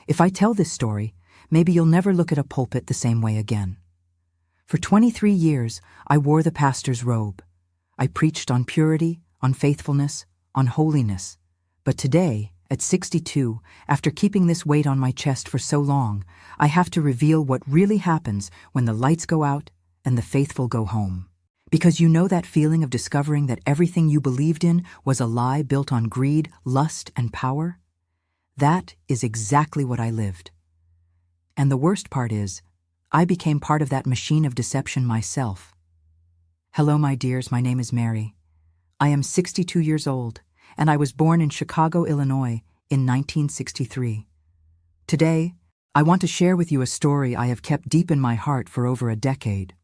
If I tell this story, maybe you'll never look at a pulpit the same way again. For 23 years, I wore the pastor's robe. I preached on purity, on faithfulness, on holiness. But today, at 62, after keeping this weight on my chest for so long, I have to reveal what really happens when the lights go out and the faithful go home. Because you know that feeling of discovering that everything you believed in was a lie built on greed, lust, and power? That is exactly what I lived. And the worst part is, I became part of that machine of deception myself. Hello, my dears, my name is Mary. I am 62 years old, and I was born in Chicago, Illinois, in 1963. Today, I want to share with you a story I have kept deep in my heart for over a decade.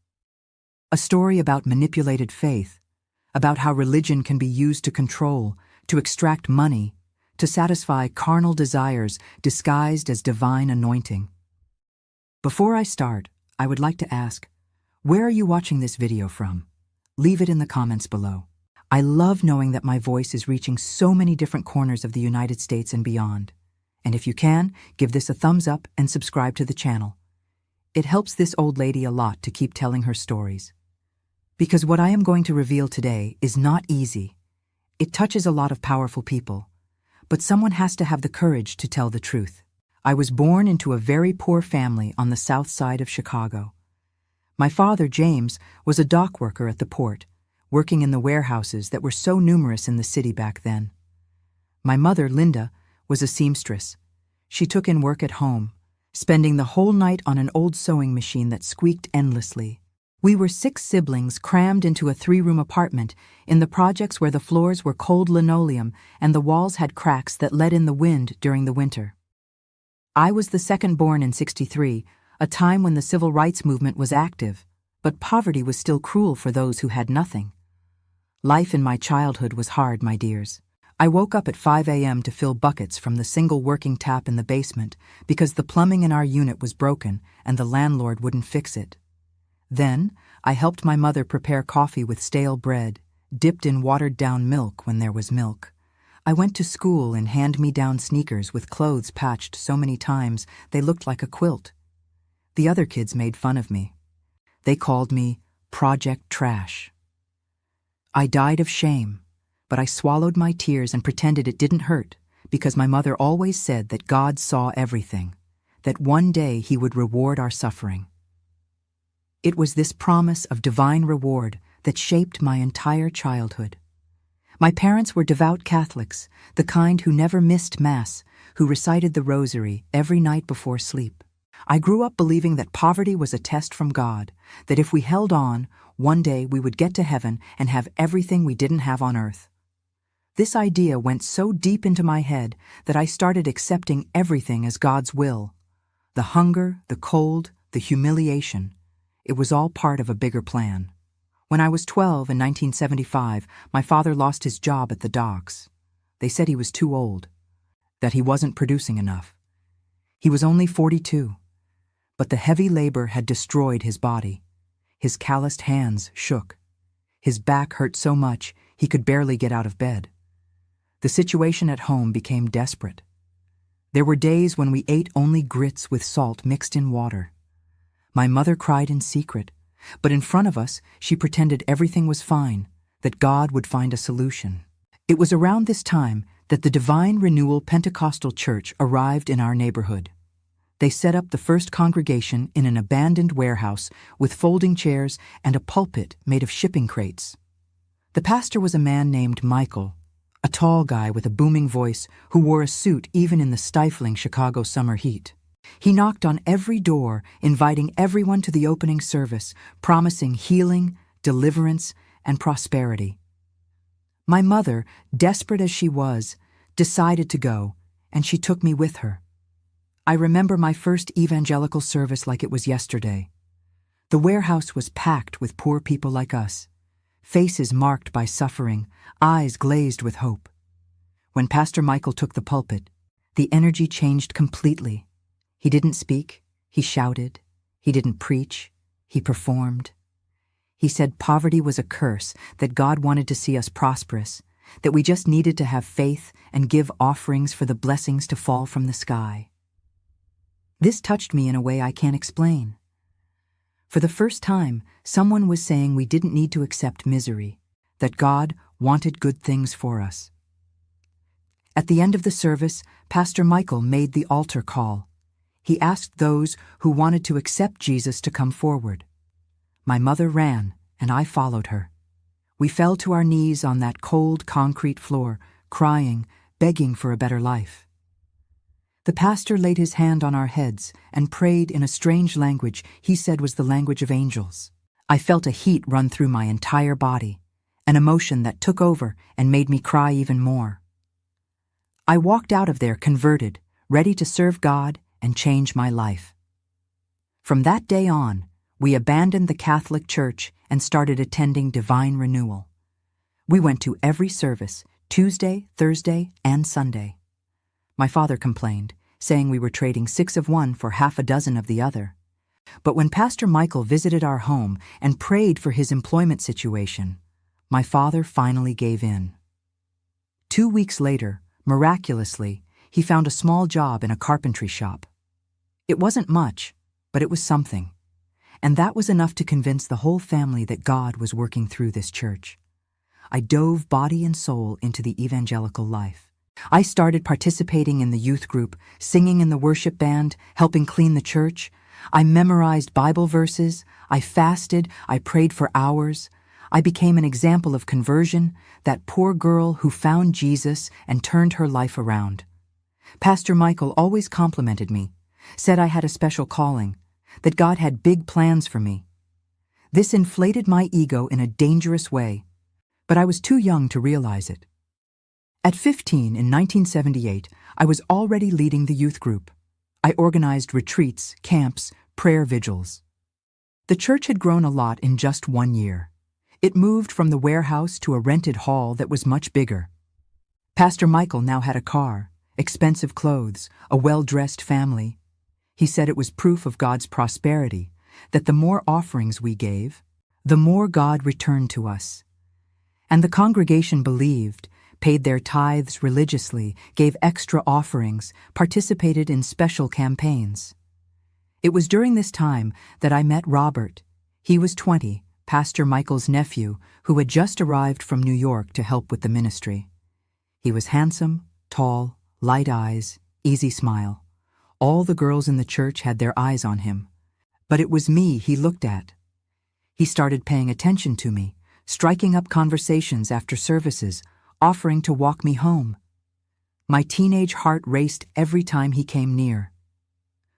A story about manipulated faith, about how religion can be used to control, to extract money, to satisfy carnal desires disguised as divine anointing. Before I start, I would like to ask, where are you watching this video from? Leave it in the comments below. I love knowing that my voice is reaching so many different corners of the United States and beyond. And if you can, give this a thumbs up and subscribe to the channel. It helps this old lady a lot to keep telling her stories. Because what I am going to reveal today is not easy. It touches a lot of powerful people. But someone has to have the courage to tell the truth. I was born into a very poor family on the south side of Chicago. My father, James, was a dock worker at the port, working in the warehouses that were so numerous in the city back then. My mother, Linda, was a seamstress. She took in work at home, spending the whole night on an old sewing machine that squeaked endlessly. We were 6 siblings crammed into a 3-room apartment in the projects where the floors were cold linoleum and the walls had cracks that let in the wind during the winter. I was the second born in '63, a time when the civil rights movement was active, but poverty was still cruel for those who had nothing. Life in my childhood was hard, my dears. I woke up at 5 a.m. to fill buckets from the single working tap in the basement because the plumbing in our unit was broken and the landlord wouldn't fix it. Then, I helped my mother prepare coffee with stale bread, dipped in watered-down milk when there was milk. I went to school in hand-me-down sneakers with clothes patched so many times they looked like a quilt. The other kids made fun of me. They called me Project Trash. I died of shame, but I swallowed my tears and pretended it didn't hurt because my mother always said that God saw everything, that one day He would reward our suffering. It was this promise of divine reward that shaped my entire childhood. My parents were devout Catholics, the kind who never missed Mass, who recited the rosary every night before sleep. I grew up believing that poverty was a test from God, that if we held on, one day we would get to heaven and have everything we didn't have on earth. This idea went so deep into my head that I started accepting everything as God's will. The hunger, the cold, the humiliation. It was all part of a bigger plan. When I was 12 in 1975, my father lost his job at the docks. They said he was too old, that he wasn't producing enough. He was only 42, but the heavy labor had destroyed his body. His calloused hands shook. His back hurt so much he could barely get out of bed. The situation at home became desperate. There were days when we ate only grits with salt mixed in water. My mother cried in secret, but in front of us, she pretended everything was fine, that God would find a solution. It was around this time that the Divine Renewal Pentecostal Church arrived in our neighborhood. They set up the first congregation in an abandoned warehouse with folding chairs and a pulpit made of shipping crates. The pastor was a man named Michael, a tall guy with a booming voice who wore a suit even in the stifling Chicago summer heat. He knocked on every door, inviting everyone to the opening service, promising healing, deliverance, and prosperity. My mother, desperate as she was, decided to go, and she took me with her. I remember my first evangelical service like it was yesterday. The warehouse was packed with poor people like us, faces marked by suffering, eyes glazed with hope. When Pastor Michael took the pulpit, the energy changed completely. He didn't speak, he shouted. He didn't preach, he performed. He said poverty was a curse, that God wanted to see us prosperous, that we just needed to have faith and give offerings for the blessings to fall from the sky. This touched me in a way I can't explain. For the first time, someone was saying we didn't need to accept misery, that God wanted good things for us. At the end of the service, Pastor Michael made the altar call. He asked those who wanted to accept Jesus to come forward. My mother ran, and I followed her. We fell to our knees on that cold concrete floor, crying, begging for a better life. The pastor laid his hand on our heads and prayed in a strange language he said was the language of angels. I felt a heat run through my entire body, an emotion that took over and made me cry even more. I walked out of there converted, ready to serve God and change my life. From that day on, we abandoned the Catholic Church and started attending Divine Renewal. We went to every service, Tuesday, Thursday, and Sunday. My father complained, saying we were trading 6 of one for half a dozen of the other. But when Pastor Michael visited our home and prayed for his employment situation, my father finally gave in. 2 weeks later, miraculously, he found a small job in a carpentry shop. It wasn't much, but it was something. And that was enough to convince the whole family that God was working through this church. I dove body and soul into the evangelical life. I started participating in the youth group, singing in the worship band, helping clean the church. I memorized Bible verses. I fasted. I prayed for hours. I became an example of conversion, that poor girl who found Jesus and turned her life around. Pastor Michael always complimented me, said I had a special calling, that God had big plans for me. This inflated my ego in a dangerous way, but I was too young to realize it. At 15 in 1978, I was already leading the youth group. I organized retreats, camps, prayer vigils. The church had grown a lot in just 1 year. It moved from the warehouse to a rented hall that was much bigger. Pastor Michael now had a car, expensive clothes, a well-dressed family. He said it was proof of God's prosperity, that the more offerings we gave, the more God returned to us. And the congregation believed, paid their tithes religiously, gave extra offerings, participated in special campaigns. It was during this time that I met Robert. He was 20, Pastor Michael's nephew, who had just arrived from New York to help with the ministry. He was handsome, tall, light eyes, easy smile. All the girls in the church had their eyes on him. But it was me he looked at. He started paying attention to me, striking up conversations after services, offering to walk me home. My teenage heart raced every time he came near.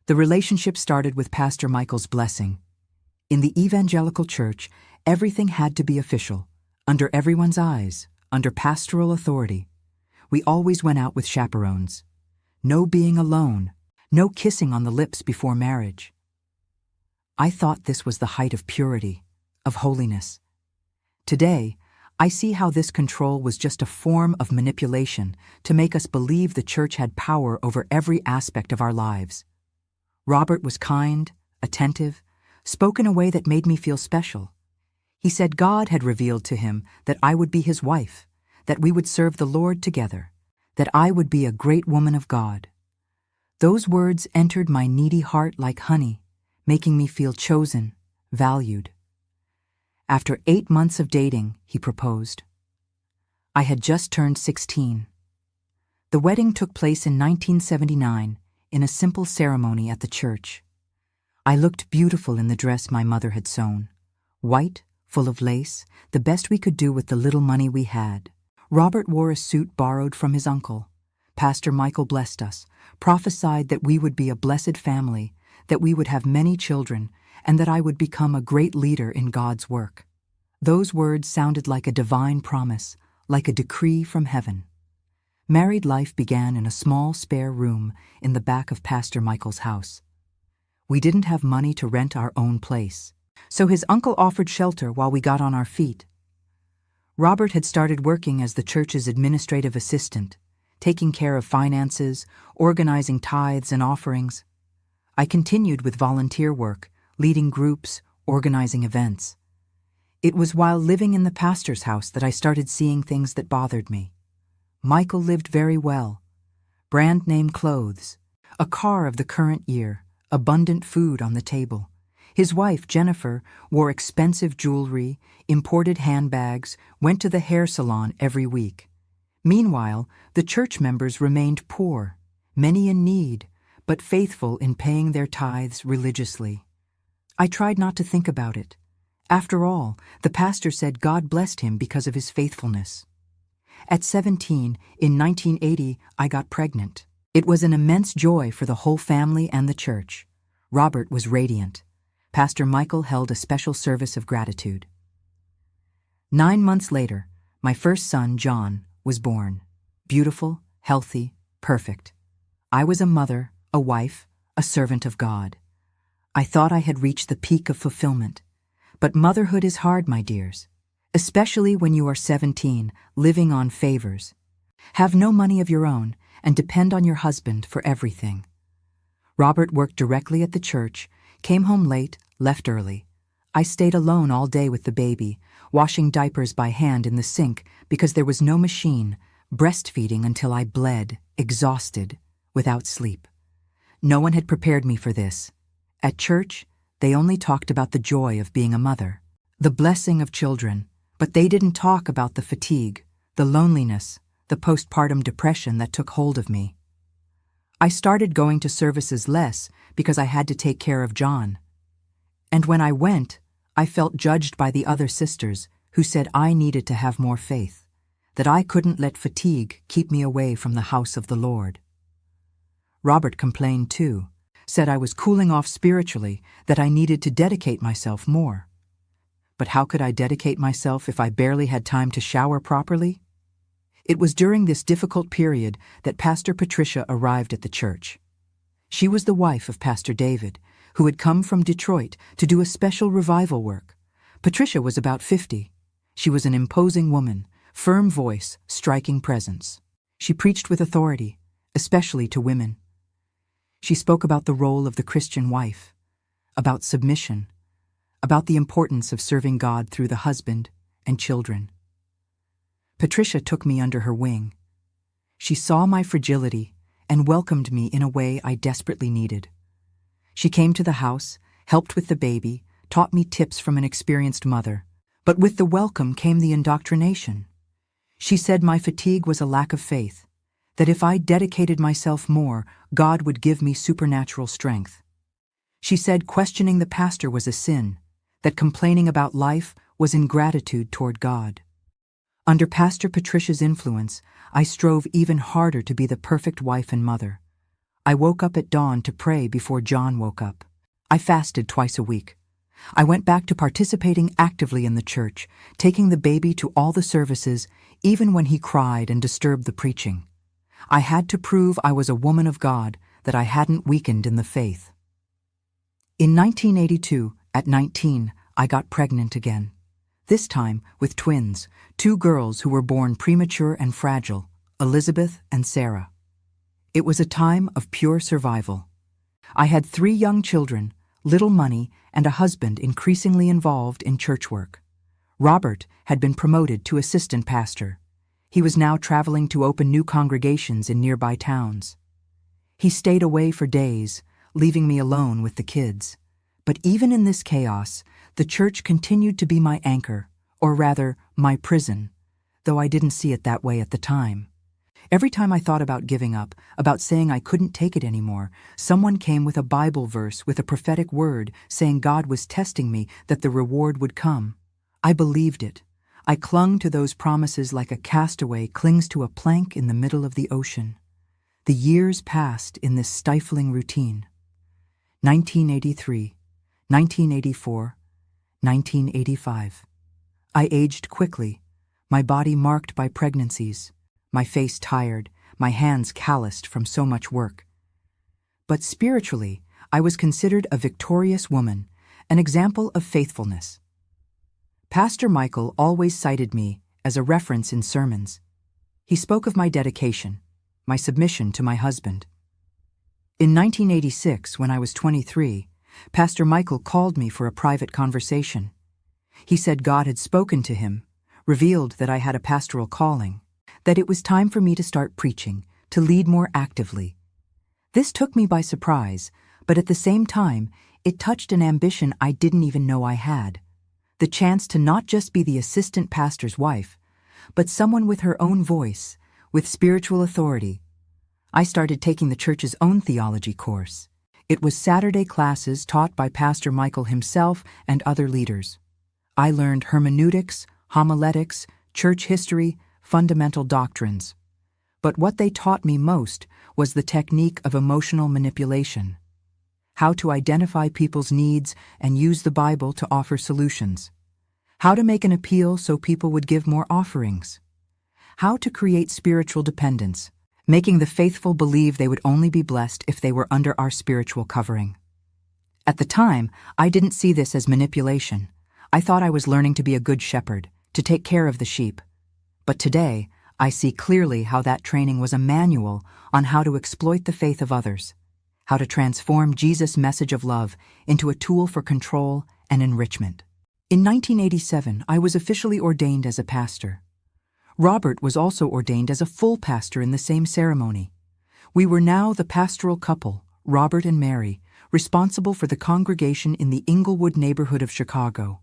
The relationship started with Pastor Michael's blessing. In the evangelical church, everything had to be official, under everyone's eyes, under pastoral authority. We always went out with chaperones. No being alone, no kissing on the lips before marriage. I thought this was the height of purity, of holiness. Today, I see how this control was just a form of manipulation to make us believe the church had power over every aspect of our lives. Robert was kind, attentive, spoke in a way that made me feel special. He said God had revealed to him that I would be his wife, that we would serve the Lord together, that I would be a great woman of God. Those words entered my needy heart like honey, making me feel chosen, valued. After 8 months of dating, he proposed. I had just turned 16. The wedding took place in 1979 in a simple ceremony at the church. I looked beautiful in the dress my mother had sewn. White, full of lace, the best we could do with the little money we had. Robert wore a suit borrowed from his uncle. Pastor Michael blessed us, prophesied that we would be a blessed family, that we would have many children, and that I would become a great leader in God's work. Those words sounded like a divine promise, like a decree from heaven. Married life began in a small spare room in the back of Pastor Michael's house. We didn't have money to rent our own place, so his uncle offered shelter while we got on our feet. Robert had started working as the church's administrative assistant, taking care of finances, organizing tithes and offerings. I continued with volunteer work, leading groups, organizing events. It was while living in the pastor's house that I started seeing things that bothered me. Michael lived very well. Brand name clothes, a car of the current year, abundant food on the table. His wife, Jennifer, wore expensive jewelry, imported handbags, went to the hair salon every week. Meanwhile, the church members remained poor, many in need, but faithful in paying their tithes religiously. I tried not to think about it. After all, the pastor said God blessed him because of his faithfulness. At 17, in 1980, I got pregnant. It was an immense joy for the whole family and the church. Robert was radiant. Pastor Michael held a special service of gratitude. 9 months later, my first son, John, was born. Beautiful, healthy, perfect. I was a mother, a wife, a servant of God. I thought I had reached the peak of fulfillment. But motherhood is hard, my dears, especially when you are 17, living on favors. Have no money of your own and depend on your husband for everything. Robert worked directly at the church, came home late, left early. I stayed alone all day with the baby, washing diapers by hand in the sink because there was no machine, breastfeeding until I bled, exhausted, without sleep. No one had prepared me for this. At church, they only talked about the joy of being a mother, the blessing of children, but they didn't talk about the fatigue, the loneliness, the postpartum depression that took hold of me. I started going to services less because I had to take care of John. And when I went, I felt judged by the other sisters who said I needed to have more faith, that I couldn't let fatigue keep me away from the house of the Lord. Robert complained too, said I was cooling off spiritually, that I needed to dedicate myself more. But how could I dedicate myself if I barely had time to shower properly? It was during this difficult period that Pastor Patricia arrived at the church. She was the wife of Pastor David, who had come from Detroit to do a special revival work. Patricia was about 50. She was an imposing woman, firm voice, striking presence. She preached with authority, especially to women. She spoke about the role of the Christian wife, about submission, about the importance of serving God through the husband and children. Patricia took me under her wing. She saw my fragility and welcomed me in a way I desperately needed. She came to the house, helped with the baby, taught me tips from an experienced mother, but with the welcome came the indoctrination. She said my fatigue was a lack of faith, that if I dedicated myself more, God would give me supernatural strength. She said questioning the pastor was a sin, that complaining about life was ingratitude toward God. Under Pastor Patricia's influence, I strove even harder to be the perfect wife and mother. I woke up at dawn to pray before John woke up. I fasted twice a week. I went back to participating actively in the church, taking the baby to all the services, even when he cried and disturbed the preaching. I had to prove I was a woman of God, that I hadn't weakened in the faith. In 1982, at 19, I got pregnant again. This time with twins, 2 girls who were born premature and fragile, Elizabeth and Sarah. It was a time of pure survival. I had 3 young children, little money, and a husband increasingly involved in church work. Robert had been promoted to assistant pastor. He was now traveling to open new congregations in nearby towns. He stayed away for days, leaving me alone with the kids. But even in this chaos, the church continued to be my anchor, or rather, my prison, though I didn't see it that way at the time. Every time I thought about giving up, about saying I couldn't take it anymore, someone came with a Bible verse with a prophetic word saying God was testing me, that the reward would come. I believed it. I clung to those promises like a castaway clings to a plank in the middle of the ocean. The years passed in this stifling routine. 1983, 1984, 1985. I aged quickly, my body marked by pregnancies, my face tired, my hands calloused from so much work. But spiritually, I was considered a victorious woman, an example of faithfulness. Pastor Michael always cited me as a reference in sermons. He spoke of my dedication, my submission to my husband. In 1986, when I was 23, Pastor Michael called me for a private conversation. He said God had spoken to him, revealed that I had a pastoral calling, that it was time for me to start preaching, to lead more actively. This took me by surprise, But at the same time, it touched an ambition I didn't even know I had. The chance to not just be the assistant pastor's wife, but someone with her own voice, with spiritual authority. I started taking the church's own theology course. It was Saturday classes taught by Pastor Michael himself and other leaders. I learned hermeneutics, homiletics, church history, fundamental doctrines. But what they taught me most was the technique of emotional manipulation. How to identify people's needs and use the Bible to offer solutions. How to make an appeal so people would give more offerings. How to create spiritual dependence, making the faithful believe they would only be blessed if they were under our spiritual covering. At the time, I didn't see this as manipulation. I thought I was learning to be a good shepherd, to take care of the sheep. But today, I see clearly how that training was a manual on how to exploit the faith of others, how to transform Jesus' message of love into a tool for control and enrichment. In 1987, I was officially ordained as a pastor. Robert was also ordained as a full pastor in the same ceremony. We were now the pastoral couple, Robert and Mary, responsible for the congregation in the Inglewood neighborhood of Chicago.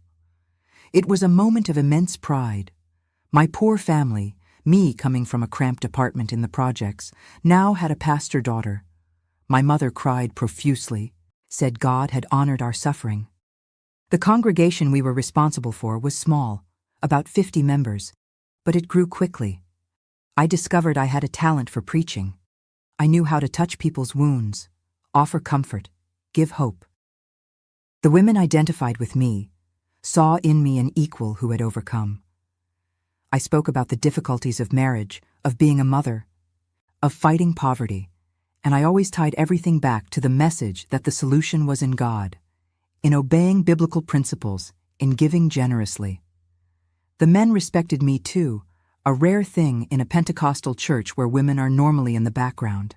It was a moment of immense pride. My poor family, me coming from a cramped apartment in the projects, now had a pastor daughter. My mother cried profusely, said God had honored our suffering. The congregation we were responsible for was small, about 50 members, but it grew quickly. I discovered I had a talent for preaching. I knew how to touch people's wounds, offer comfort, give hope. The women identified with me, saw in me an equal who had overcome. I spoke about the difficulties of marriage, of being a mother, of fighting poverty, and I always tied everything back to the message that the solution was in God, in obeying biblical principles, in giving generously. The men respected me too, a rare thing in a Pentecostal church where women are normally in the background.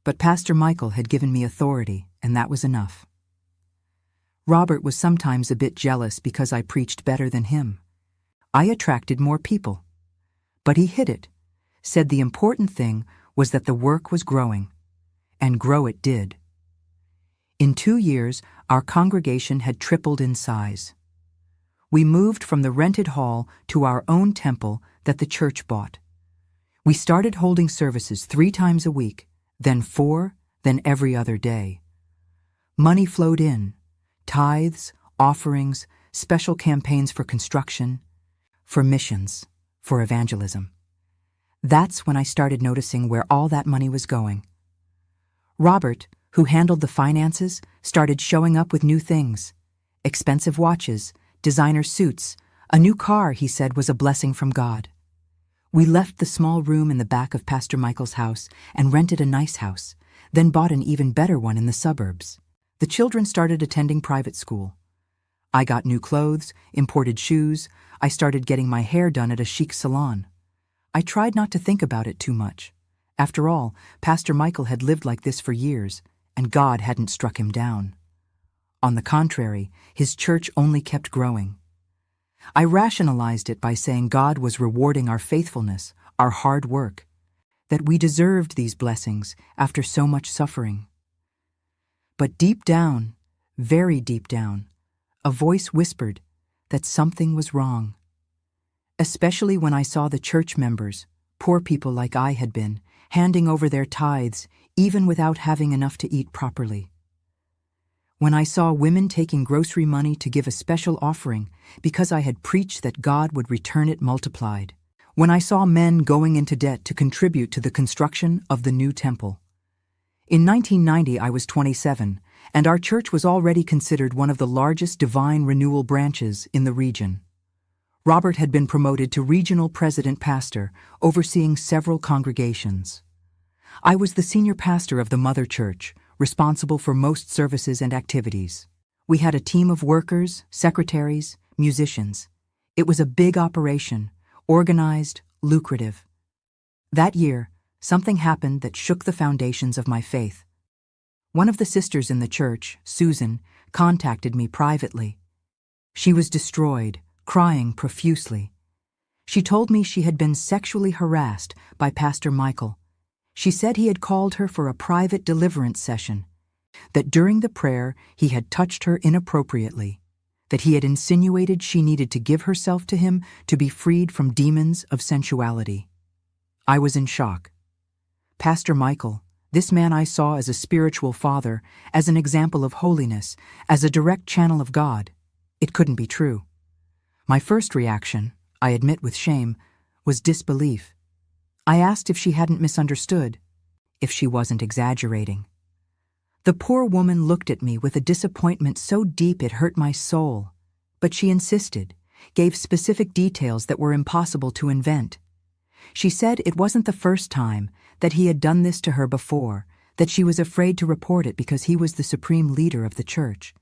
But Pastor Michael had given me authority, and that was enough. Robert was sometimes a bit jealous because I preached better than him. I attracted more people. But he hid it, said the important thing was that the work was growing, and grow it did. In 2 years, our congregation had tripled in size. We moved from the rented hall to our own temple that the church bought. We started holding services 3 times a week, then 4, then every other day. Money flowed in, tithes, offerings, special campaigns for construction, for missions, for evangelism. That's when I started noticing where all that money was going. Robert, who handled the finances, started showing up with new things. Expensive watches, designer suits, a new car he said was a blessing from God. We left the small room in the back of Pastor Michael's house and rented a nice house, then bought an even better one in the suburbs. The children started attending private school. I got new clothes, imported shoes. I started getting my hair done at a chic salon. I tried not to think about it too much. After all, Pastor Michael had lived like this for years, and God hadn't struck him down. On the contrary, his church only kept growing. I rationalized it by saying God was rewarding our faithfulness, our hard work, that we deserved these blessings after so much suffering. But deep down, very deep down, a voice whispered that something was wrong. Especially when I saw the church members, poor people like I had been, handing over their tithes even without having enough to eat properly. When I saw women taking grocery money to give a special offering because I had preached that God would return it multiplied. When I saw men going into debt to contribute to the construction of the new temple. In 1990, I was 27, and our church was already considered one of the largest divine renewal branches in the region. Robert had been promoted to regional president pastor, overseeing several congregations. I was the senior pastor of the mother church, responsible for most services and activities. We had a team of workers, secretaries, musicians. It was a big operation, organized, lucrative. That year, something happened that shook the foundations of my faith. One of the sisters in the church, Susan, contacted me privately. She was destroyed, crying profusely. She told me she had been sexually harassed by Pastor Michael. She said he had called her for a private deliverance session. that during the prayer he had touched her inappropriately, that he had insinuated she needed to give herself to him to be freed from demons of sensuality. I was in shock. Pastor Michael, this man I saw as a spiritual father, as an example of holiness, as a direct channel of God, it couldn't be true. My first reaction, I admit with shame, was disbelief. I asked if she hadn't misunderstood, if she wasn't exaggerating. The poor woman looked at me with a disappointment so deep it hurt my soul, but she insisted, gave specific details that were impossible to invent. She said it wasn't the first time, that he had done this to her before, that she was afraid to report it because he was the supreme leader of the church,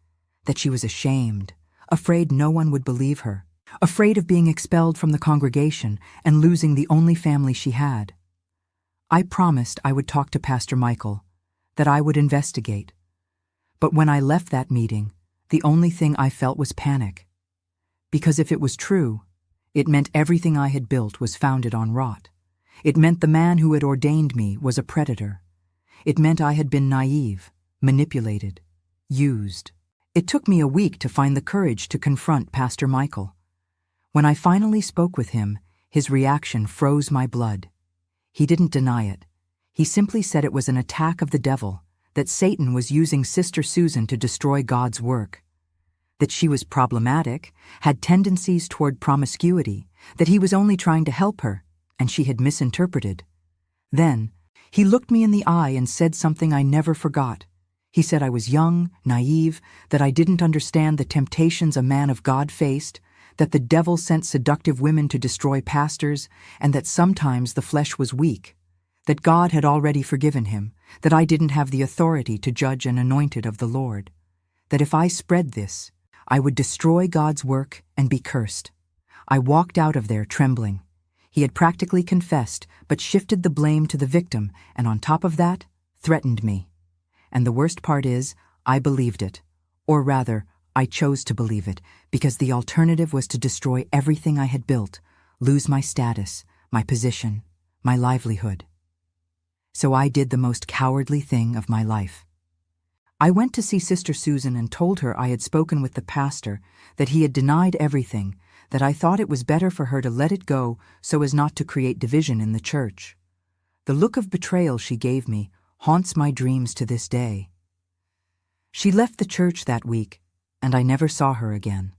that she was ashamed, afraid no one would believe her, afraid of being expelled from the congregation and losing the only family she had. I promised I would talk to Pastor Michael, that I would investigate. But when I left that meeting, the only thing I felt was panic. Because if it was true, it meant everything I had built was founded on rot. It meant the man who had ordained me was a predator. It meant I had been naive, manipulated, used. It took me a week to find the courage to confront Pastor Michael. When I finally spoke with him, his reaction froze my blood. He didn't deny it. He simply said it was an attack of the devil, that Satan was using Sister Susan to destroy God's work, that she was problematic, had tendencies toward promiscuity, that he was only trying to help her, and she had misinterpreted. Then, he looked me in the eye and said something I never forgot. He said I was young, naive, that I didn't understand the temptations a man of God faced, that the devil sent seductive women to destroy pastors, and that sometimes the flesh was weak, that God had already forgiven him, that I didn't have the authority to judge an anointed of the Lord, that if I spread this, I would destroy God's work and be cursed. I walked out of there trembling. He had practically confessed, but shifted the blame to the victim, and on top of that, threatened me. And the worst part is, I believed it. Or rather, I chose to believe it, because the alternative was to destroy everything I had built, lose my status, my position, my livelihood. So I did the most cowardly thing of my life. I went to see Sister Susan and told her I had spoken with the pastor, that he had denied everything, that I thought it was better for her to let it go so as not to create division in the church. The look of betrayal she gave me haunts my dreams to this day. She left the church that week, and I never saw her again.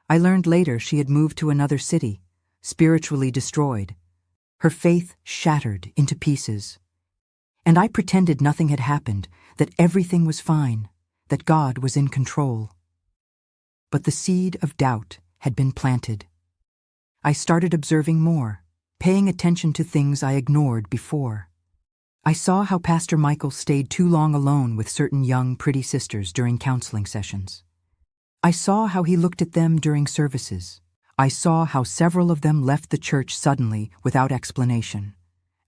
I learned later she had moved to another city, spiritually destroyed, her faith shattered into pieces. And I pretended nothing had happened, that everything was fine, that God was in control. But the seed of doubt had been planted. I started observing more, paying attention to things I ignored before. I saw how Pastor Michael stayed too long alone with certain young, pretty sisters during counseling sessions. I saw how he looked at them during services. I saw how several of them left the church suddenly without explanation.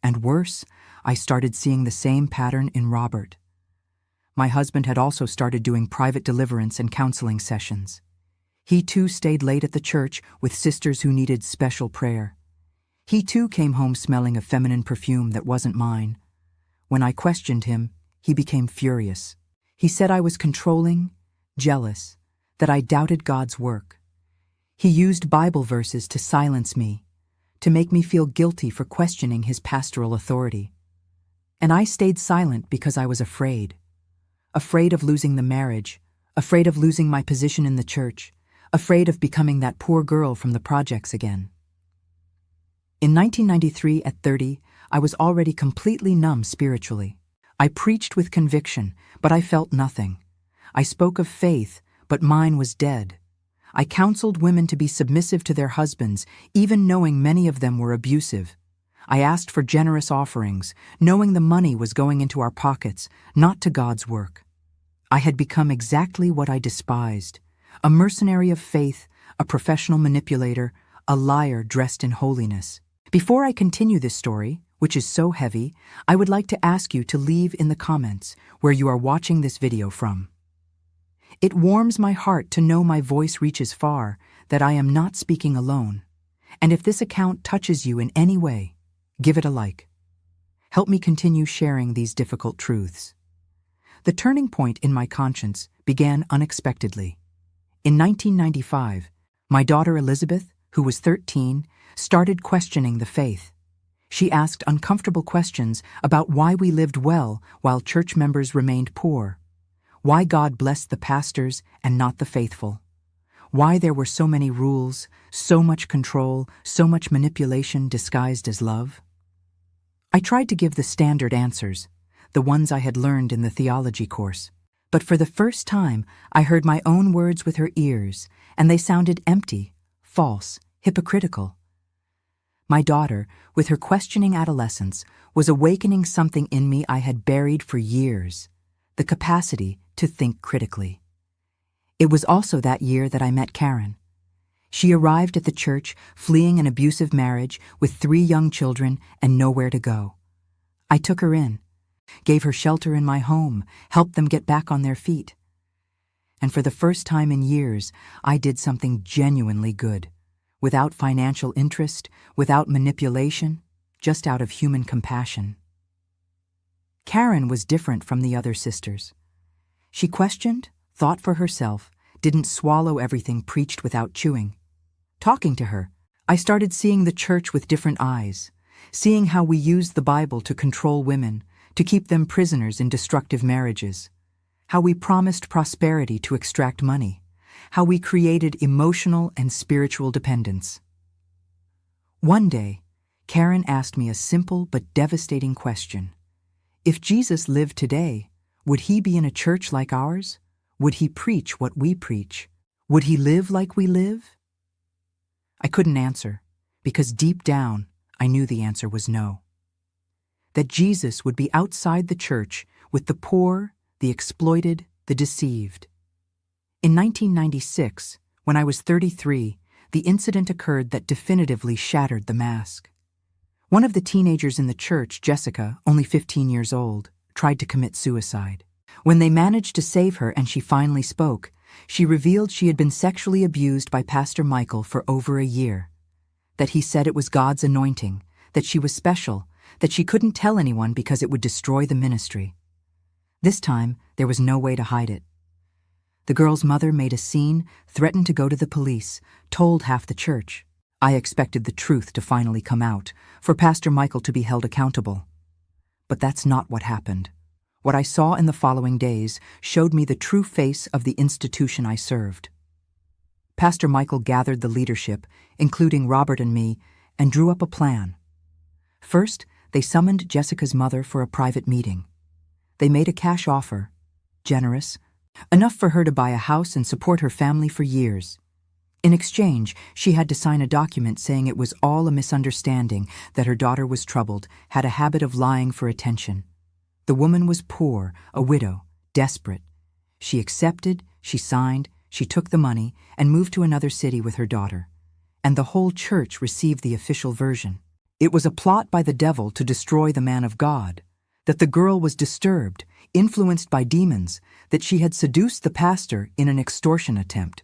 And worse, I started seeing the same pattern in Robert. My husband had also started doing private deliverance and counseling sessions. He too stayed late at the church with sisters who needed special prayer. He too came home smelling a feminine perfume that wasn't mine. When I questioned him, he became furious. He said I was controlling, jealous, that I doubted God's work. He used Bible verses to silence me, to make me feel guilty for questioning his pastoral authority. And I stayed silent because I was afraid. Afraid of losing the marriage, afraid of losing my position in the church, afraid of becoming that poor girl from the projects again. In 1993, at 30, I was already completely numb spiritually. I preached with conviction, but I felt nothing. I spoke of faith, but mine was dead. I counseled women to be submissive to their husbands, even knowing many of them were abusive. I asked for generous offerings, knowing the money was going into our pockets, not to God's work. I had become exactly what I despised, a mercenary of faith, a professional manipulator, a liar dressed in holiness. Before I continue this story, which is so heavy, I would like to ask you to leave in the comments where you are watching this video from. It warms my heart to know my voice reaches far, that I am not speaking alone. And if this account touches you in any way, give it a like. Help me continue sharing these difficult truths. The turning point in my conscience began unexpectedly. In 1995, my daughter Elizabeth, who was 13, started questioning the faith. She asked uncomfortable questions about why we lived well while church members remained poor, why God blessed the pastors and not the faithful, why there were so many rules, so much control, so much manipulation disguised as love. I tried to give the standard answers, the ones I had learned in the theology course. But for the first time, I heard my own words with her ears, and they sounded empty, false, hypocritical. My daughter, with her questioning adolescence, was awakening something in me I had buried for years, the capacity to think critically. It was also that year that I met Karen. She arrived at the church fleeing an abusive marriage with 3 young children and nowhere to go. I took her in, gave her shelter in my home, helped them get back on their feet. And for the first time in years, I did something genuinely good, without financial interest, without manipulation, just out of human compassion. Karen was different from the other sisters. She questioned, thought for herself, didn't swallow everything preached without chewing. Talking to her, I started seeing the church with different eyes, seeing how we used the Bible to control women, to keep them prisoners in destructive marriages, how we promised prosperity to extract money, how we created emotional and spiritual dependence. One day, Karen asked me a simple but devastating question. If Jesus lived today, would he be in a church like ours? Would he preach what we preach? Would he live like we live? I couldn't answer, because deep down, I knew the answer was no. That Jesus would be outside the church with the poor, the exploited, the deceived. In 1996, when I was 33, the incident occurred that definitively shattered the mask. One of the teenagers in the church, Jessica, only 15 years old, tried to commit suicide. When they managed to save her and she finally spoke, she revealed she had been sexually abused by Pastor Michael for over a year. That he said it was God's anointing, that she was special, that she couldn't tell anyone because it would destroy the ministry. This time, there was no way to hide it. The girl's mother made a scene, threatened to go to the police, told half the church. I expected the truth to finally come out, for Pastor Michael to be held accountable. But that's not what happened. What I saw in the following days showed me the true face of the institution I served. Pastor Michael gathered the leadership, including Robert and me, and drew up a plan. First, they summoned Jessica's mother for a private meeting. They made a cash offer, generous, enough for her to buy a house and support her family for years. In exchange, she had to sign a document saying it was all a misunderstanding, that her daughter was troubled, had a habit of lying for attention. The woman was poor, a widow, desperate. She accepted, she signed, she took the money, and moved to another city with her daughter. And the whole church received the official version. It was a plot by the devil to destroy the man of God, that the girl was disturbed, influenced by demons, that she had seduced the pastor in an extortion attempt.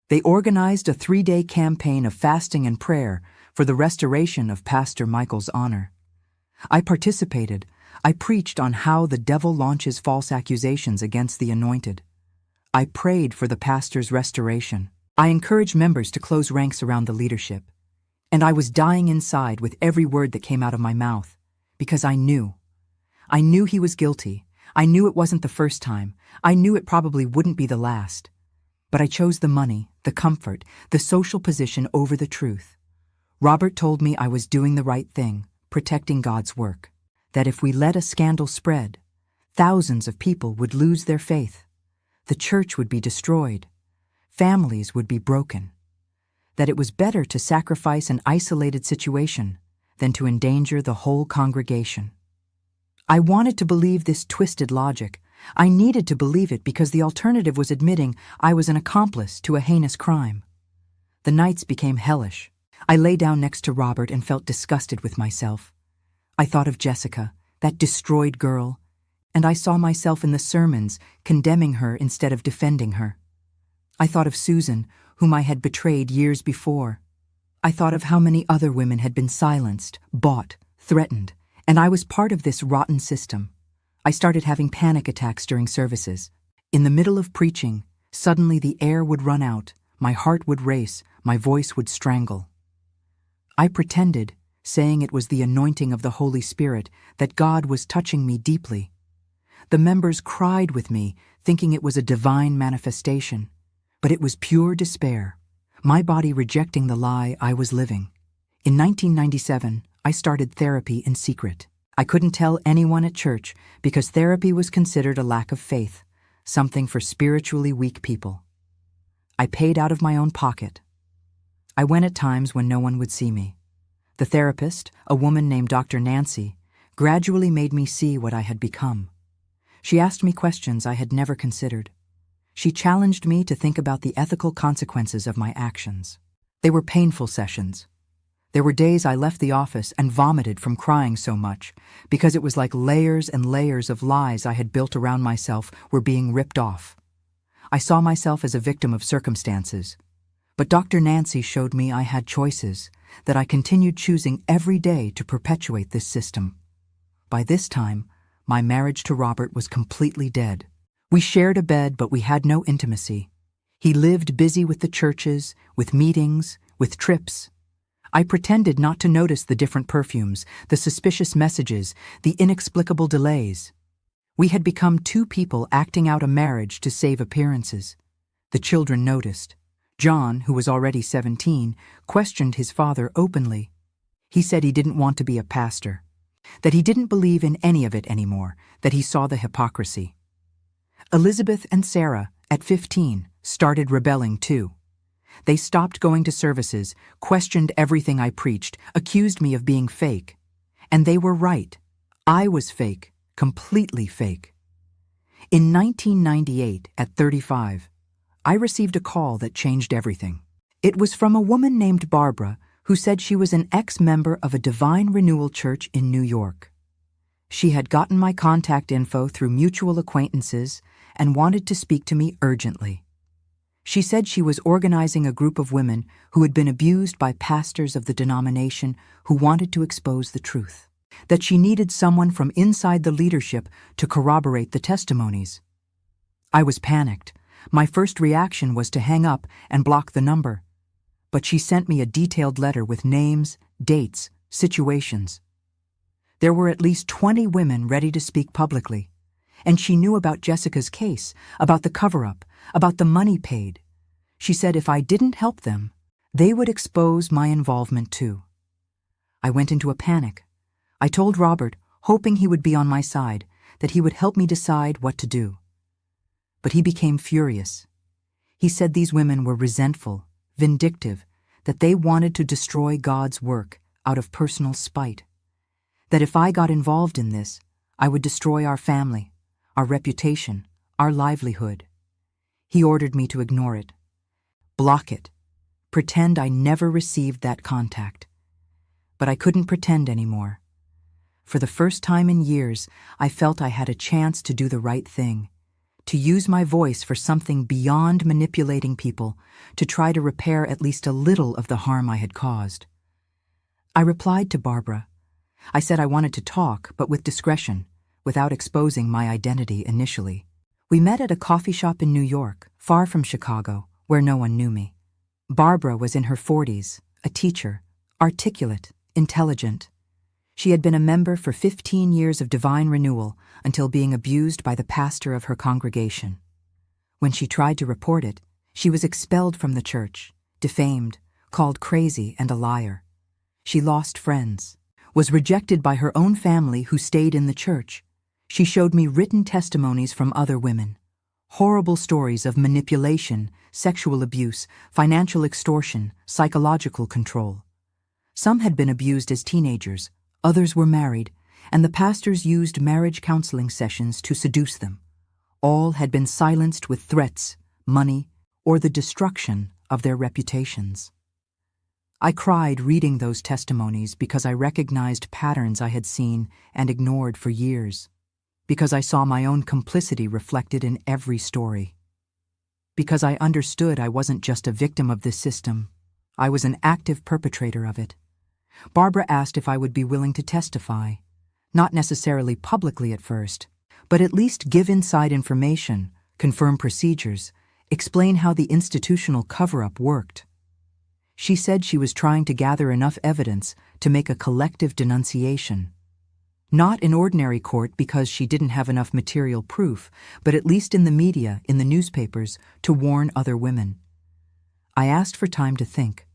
They organized a 3-day campaign of fasting and prayer for the restoration of Pastor Michael's honor. I participated. I preached on how the devil launches false accusations against the anointed. I prayed for the pastor's restoration. I encouraged members to close ranks around the leadership. And I was dying inside with every word that came out of my mouth, because I knew. I knew he was guilty. I knew it wasn't the first time. I knew it probably wouldn't be the last. But I chose the money, the comfort, the social position over the truth. Robert told me I was doing the right thing, protecting God's work. That if we let a scandal spread, thousands of people would lose their faith. The church would be destroyed. Families would be broken. That it was better to sacrifice an isolated situation than to endanger the whole congregation. I wanted to believe this twisted logic. I needed to believe it because the alternative was admitting I was an accomplice to a heinous crime. The nights became hellish. I lay down next to Robert and felt disgusted with myself. I thought of Jessica, that destroyed girl, and I saw myself in the sermons, condemning her instead of defending her. I thought of Susan, whom I had betrayed years before. I thought of how many other women had been silenced, bought, threatened, and I was part of this rotten system. I started having panic attacks during services. In the middle of preaching, suddenly the air would run out, my heart would race, my voice would strangle. I pretended, saying it was the anointing of the Holy Spirit, that God was touching me deeply. The members cried with me, thinking it was a divine manifestation, but it was pure despair, my body rejecting the lie I was living. In 1997, I started therapy in secret. I couldn't tell anyone at church because therapy was considered a lack of faith, something for spiritually weak people. I paid out of my own pocket. I went at times when no one would see me. The therapist, a woman named Dr. Nancy, gradually made me see what I had become. She asked me questions I had never considered. She challenged me to think about the ethical consequences of my actions. They were painful sessions. There were days I left the office and vomited from crying so much, because it was like layers and layers of lies I had built around myself were being ripped off. I saw myself as a victim of circumstances. But Dr. Nancy showed me I had choices, that I continued choosing every day to perpetuate this system. By this time, my marriage to Robert was completely dead. We shared a bed, but we had no intimacy. He lived busy with the churches, with meetings, with trips. I pretended not to notice the different perfumes, the suspicious messages, the inexplicable delays. We had become two people acting out a marriage to save appearances. The children noticed. John, who was already 17, questioned his father openly. He said he didn't want to be a pastor, that he didn't believe in any of it anymore, that he saw the hypocrisy. Elizabeth and Sarah, at 15, started rebelling too. They stopped going to services, questioned everything I preached, accused me of being fake. And they were right. I was fake, completely fake. In 1998, at 35, I received a call that changed everything. It was from a woman named Barbara who said she was an ex-member of a Divine Renewal Church in New York. She had gotten my contact info through mutual acquaintances and wanted to speak to me urgently. She said she was organizing a group of women who had been abused by pastors of the denomination who wanted to expose the truth, that she needed someone from inside the leadership to corroborate the testimonies. I was panicked. My first reaction was to hang up and block the number. But she sent me a detailed letter with names, dates, situations. There were at least 20 women ready to speak publicly. And she knew about Jessica's case, about the cover-up, about the money paid. She said if I didn't help them, they would expose my involvement too. I went into a panic. I told Robert, hoping he would be on my side, that he would help me decide what to do. But he became furious. He said these women were resentful, vindictive, that they wanted to destroy God's work out of personal spite. That if I got involved in this, I would destroy our family, our reputation, our livelihood. He ordered me to ignore it, block it, pretend I never received that contact. But I couldn't pretend anymore. For the first time in years, I felt I had a chance to do the right thing, to use my voice for something beyond manipulating people, to try to repair at least a little of the harm I had caused. I replied to Barbara. I said I wanted to talk, but with discretion, without exposing my identity initially. We met at a coffee shop in New York, far from Chicago, where no one knew me. Barbara was in her 40s, a teacher, articulate, intelligent. She had been a member for 15 years of Divine Renewal until being abused by the pastor of her congregation. When she tried to report it, she was expelled from the church, defamed, called crazy and a liar. She lost friends, was rejected by her own family who stayed in the church. She showed me written testimonies from other women, horrible stories of manipulation, sexual abuse, financial extortion, psychological control. Some had been abused as teenagers, others were married, and the pastors used marriage counseling sessions to seduce them. All had been silenced with threats, money, or the destruction of their reputations. I cried reading those testimonies because I recognized patterns I had seen and ignored for years, because I saw my own complicity reflected in every story, because I understood I wasn't just a victim of this system, I was an active perpetrator of it. Barbara asked if I would be willing to testify, not necessarily publicly at first, but at least give inside information, confirm procedures, explain how the institutional cover-up worked. She said she was trying to gather enough evidence to make a collective denunciation. Not in ordinary court because she didn't have enough material proof, but at least in the media, in the newspapers, to warn other women. I asked for time to think.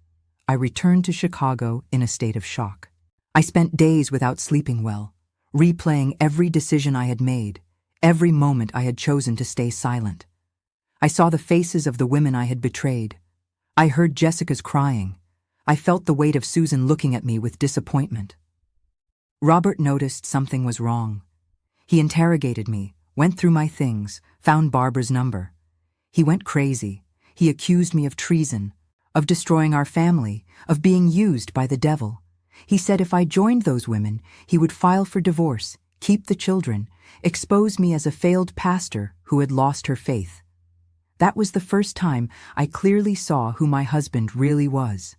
I returned to Chicago in a state of shock. I spent days without sleeping well, replaying every decision I had made, every moment I had chosen to stay silent. I saw the faces of the women I had betrayed. I heard Jessica's crying. I felt the weight of Susan looking at me with disappointment. Robert noticed something was wrong. He interrogated me, went through my things, found Barbara's number. He went crazy. He accused me of treason, of destroying our family, of being used by the devil. He said if I joined those women, he would file for divorce, keep the children, expose me as a failed pastor who had lost her faith. That was the first time I clearly saw who my husband really was.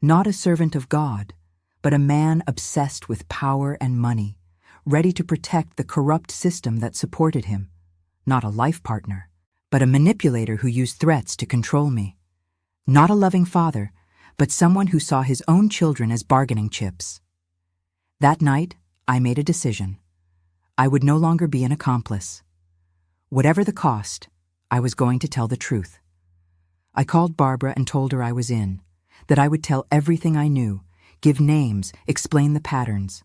Not a servant of God, but a man obsessed with power and money, ready to protect the corrupt system that supported him. Not a life partner, but a manipulator who used threats to control me. Not a loving father, but someone who saw his own children as bargaining chips. That night, I made a decision. I would no longer be an accomplice. Whatever the cost, I was going to tell the truth. I called Barbara and told her I was in, that I would tell everything I knew, give names, explain the patterns,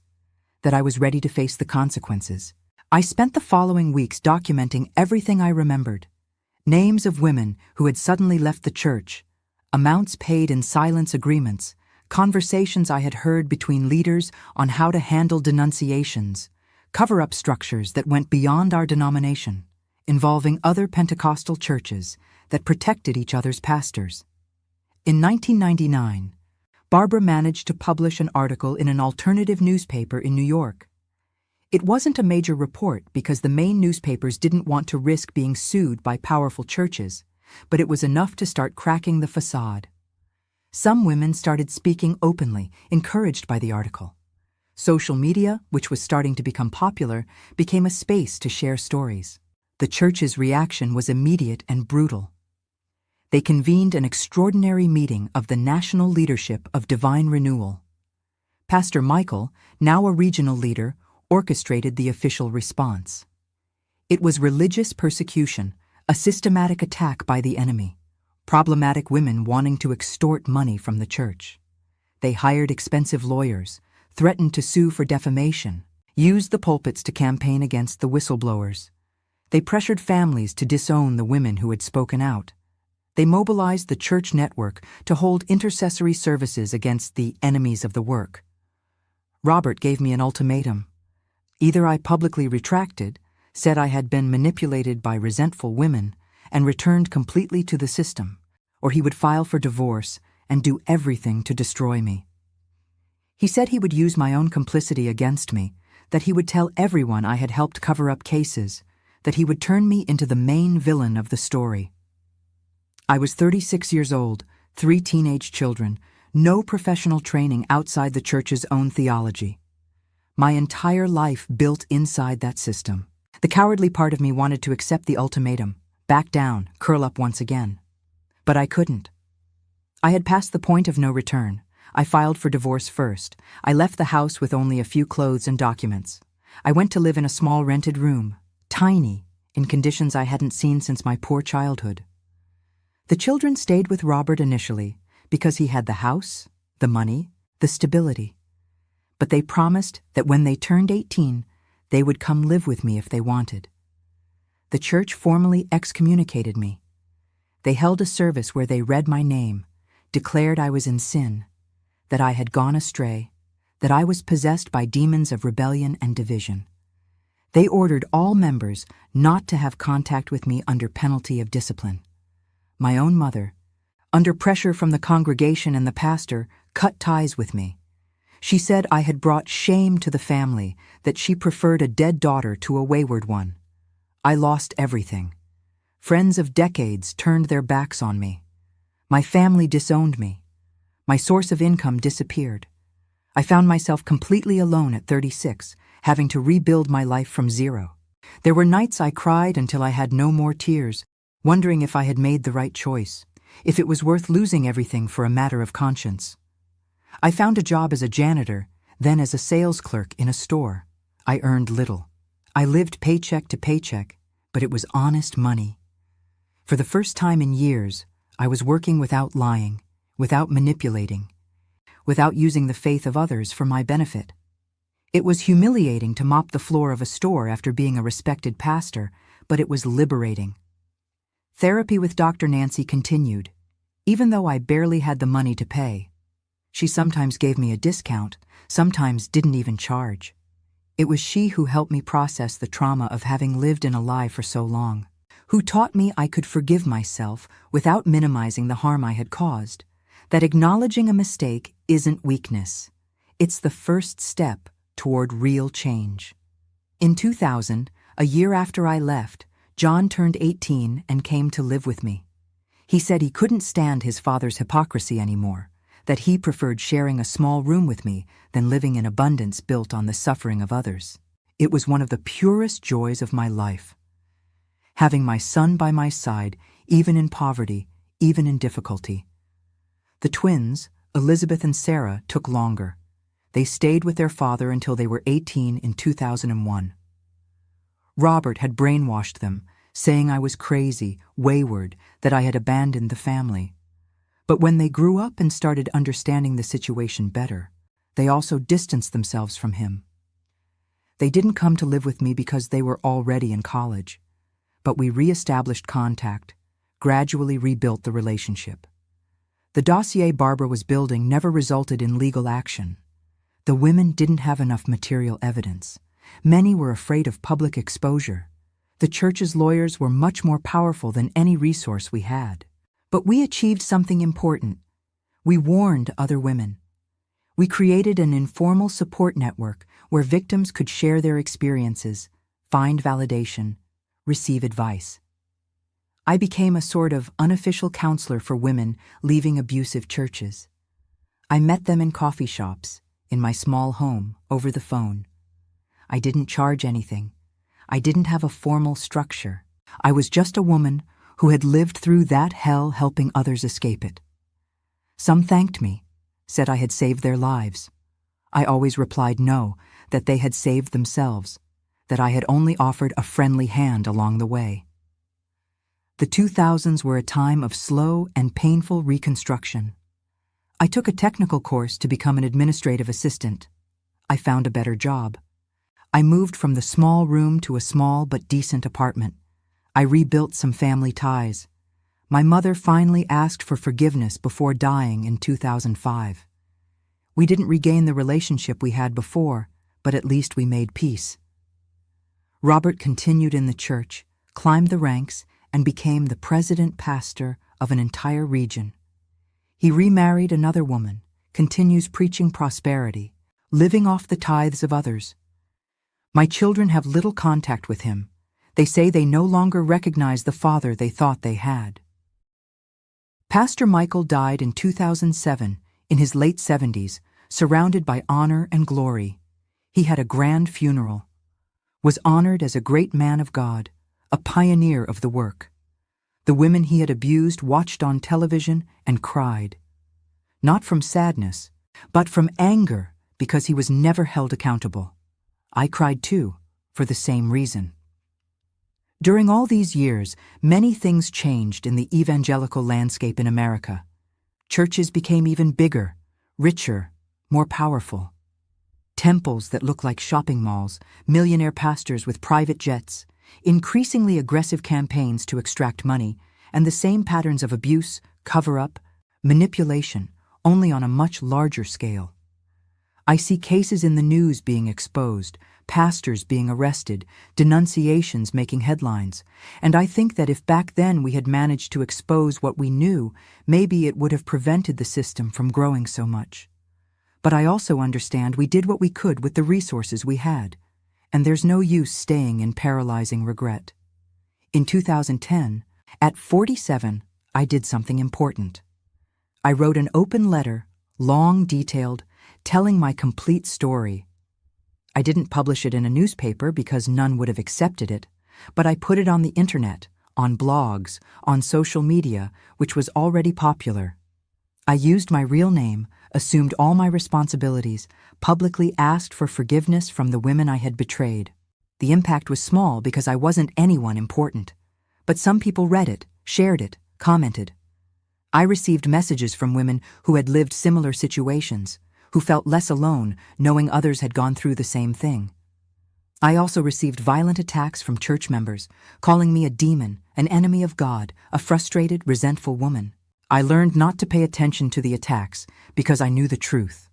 that I was ready to face the consequences. I spent the following weeks documenting everything I remembered. Names of women who had suddenly left the church, amounts paid in silence agreements, conversations I had heard between leaders on how to handle denunciations, cover-up structures that went beyond our denomination, involving other Pentecostal churches that protected each other's pastors. In 1999, Barbara managed to publish an article in an alternative newspaper in New York. It wasn't a major report because the main newspapers didn't want to risk being sued by powerful churches, but it was enough to start cracking the facade. Some women started speaking openly, encouraged by the article. Social media, which was starting to become popular, became a space to share stories. The church's reaction was immediate and brutal. They convened an extraordinary meeting of the National Leadership of Divine Renewal. Pastor Michael, now a regional leader, orchestrated the official response. It was religious persecution, a systematic attack by the enemy, problematic women wanting to extort money from the church. They hired expensive lawyers, threatened to sue for defamation, used the pulpits to campaign against the whistleblowers. They pressured families to disown the women who had spoken out. They mobilized the church network to hold intercessory services against the enemies of the work. Robert gave me an ultimatum. Either I publicly retracted, said I had been manipulated by resentful women, and returned completely to the system, or he would file for divorce and do everything to destroy me. He said he would use my own complicity against me, that he would tell everyone I had helped cover up cases, that he would turn me into the main villain of the story. I was 36 years old, 3 teenage children, no professional training outside the church's own theology. My entire life built inside that system. The cowardly part of me wanted to accept the ultimatum, back down, curl up once again. But I couldn't. I had passed the point of no return. I filed for divorce first. I left the house with only a few clothes and documents. I went to live in a small rented room, tiny, in conditions I hadn't seen since my poor childhood. The children stayed with Robert initially because he had the house, the money, the stability. But they promised that when they turned 18, they would come live with me if they wanted. The church formally excommunicated me. They held a service where they read my name, declared I was in sin, that I had gone astray, that I was possessed by demons of rebellion and division. They ordered all members not to have contact with me under penalty of discipline. My own mother, under pressure from the congregation and the pastor, cut ties with me. She said I had brought shame to the family, that she preferred a dead daughter to a wayward one. I lost everything. Friends of decades turned their backs on me. My family disowned me. My source of income disappeared. I found myself completely alone at 36, having to rebuild my life from zero. There were nights I cried until I had no more tears, wondering if I had made the right choice, if it was worth losing everything for a matter of conscience. I found a job as a janitor, then as a sales clerk in a store. I earned little. I lived paycheck to paycheck, but it was honest money. For the first time in years, I was working without lying, without manipulating, without using the faith of others for my benefit. It was humiliating to mop the floor of a store after being a respected pastor, but it was liberating. Therapy with Dr. Nancy continued, even though I barely had the money to pay. She sometimes gave me a discount, sometimes didn't even charge. It was she who helped me process the trauma of having lived in a lie for so long, who taught me I could forgive myself without minimizing the harm I had caused, that acknowledging a mistake isn't weakness. It's the first step toward real change. In 2000, a year after I left, John turned 18 and came to live with me. He said he couldn't stand his father's hypocrisy anymore, that he preferred sharing a small room with me than living in abundance built on the suffering of others. It was one of the purest joys of my life. Having my son by my side, even in poverty, even in difficulty. The twins, Elizabeth and Sarah, took longer. They stayed with their father until they were 18 in 2001. Robert had brainwashed them, saying I was crazy, wayward, that I had abandoned the family. But when they grew up and started understanding the situation better, they also distanced themselves from him. They didn't come to live with me because they were already in college, but we re-established contact, gradually rebuilt the relationship. The dossier Barbara was building never resulted in legal action. The women didn't have enough material evidence. Many were afraid of public exposure. The church's lawyers were much more powerful than any resource we had. But we achieved something important. We warned other women. We created an informal support network where victims could share their experiences, find validation, receive advice. I became a sort of unofficial counselor for women leaving abusive churches. I met them in coffee shops, in my small home, over the phone. I didn't charge anything. I didn't have a formal structure. I was just a woman who had lived through that hell helping others escape it. Some thanked me, said I had saved their lives. I always replied no, that they had saved themselves, that I had only offered a friendly hand along the way. The 2000s were a time of slow and painful reconstruction. I took a technical course to become an administrative assistant. I found a better job. I moved from the small room to a small but decent apartment. I rebuilt some family ties. My mother finally asked for forgiveness before dying in 2005. We didn't regain the relationship we had before, but at least we made peace. Robert continued in the church, climbed the ranks, and became the president pastor of an entire region. He remarried another woman, continues preaching prosperity, living off the tithes of others. My children have little contact with him. They say they no longer recognize the father they thought they had. Pastor Michael died in 2007, in his late 70s, surrounded by honor and glory. He had a grand funeral, was honored as a great man of God, a pioneer of the work. The women he had abused watched on television and cried, not from sadness, but from anger because he was never held accountable. I cried too, for the same reason. During all these years, many things changed in the evangelical landscape in America. Churches became even bigger, richer, more powerful. Temples that look like shopping malls, millionaire pastors with private jets, increasingly aggressive campaigns to extract money, and the same patterns of abuse, cover-up, manipulation, only on a much larger scale. I see cases in the news being exposed, pastors being arrested, denunciations making headlines, and I think that if back then we had managed to expose what we knew, maybe it would have prevented the system from growing so much. But I also understand we did what we could with the resources we had, and there's no use staying in paralyzing regret. In 2010, at 47, I did something important. I wrote an open letter, long, detailed, telling my complete story. I didn't publish it in a newspaper because none would have accepted it, but I put it on the internet, on blogs, on social media, which was already popular. I used my real name, assumed all my responsibilities, publicly asked for forgiveness from the women I had betrayed. The impact was small because I wasn't anyone important. But some people read it, shared it, commented. I received messages from women who had lived similar situations, who felt less alone knowing others had gone through the same thing. I also received violent attacks from church members, calling me a demon, an enemy of God, a frustrated, resentful woman. I learned not to pay attention to the attacks because I knew the truth.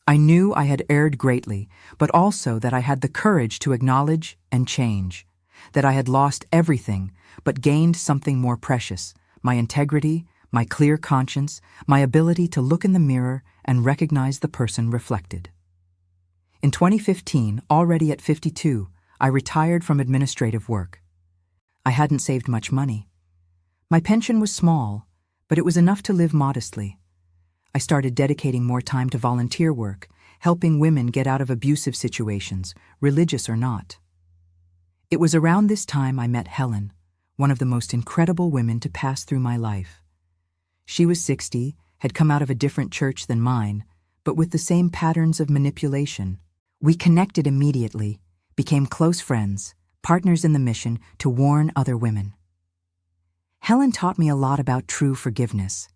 I knew I had erred greatly, but also that I had the courage to acknowledge and change, that I had lost everything but gained something more precious, my integrity, my clear conscience, my ability to look in the mirror and recognize the person reflected. In 2015, already at 52, I retired from administrative work. I hadn't saved much money. My pension was small, but it was enough to live modestly. I started dedicating more time to volunteer work, helping women get out of abusive situations, religious or not. It was around this time I met Helen, one of the most incredible women to pass through my life. She was 60, had come out of a different church than mine, but with the same patterns of manipulation. We connected immediately, became close friends, partners in the mission to warn other women. Helen taught me a lot about true forgiveness.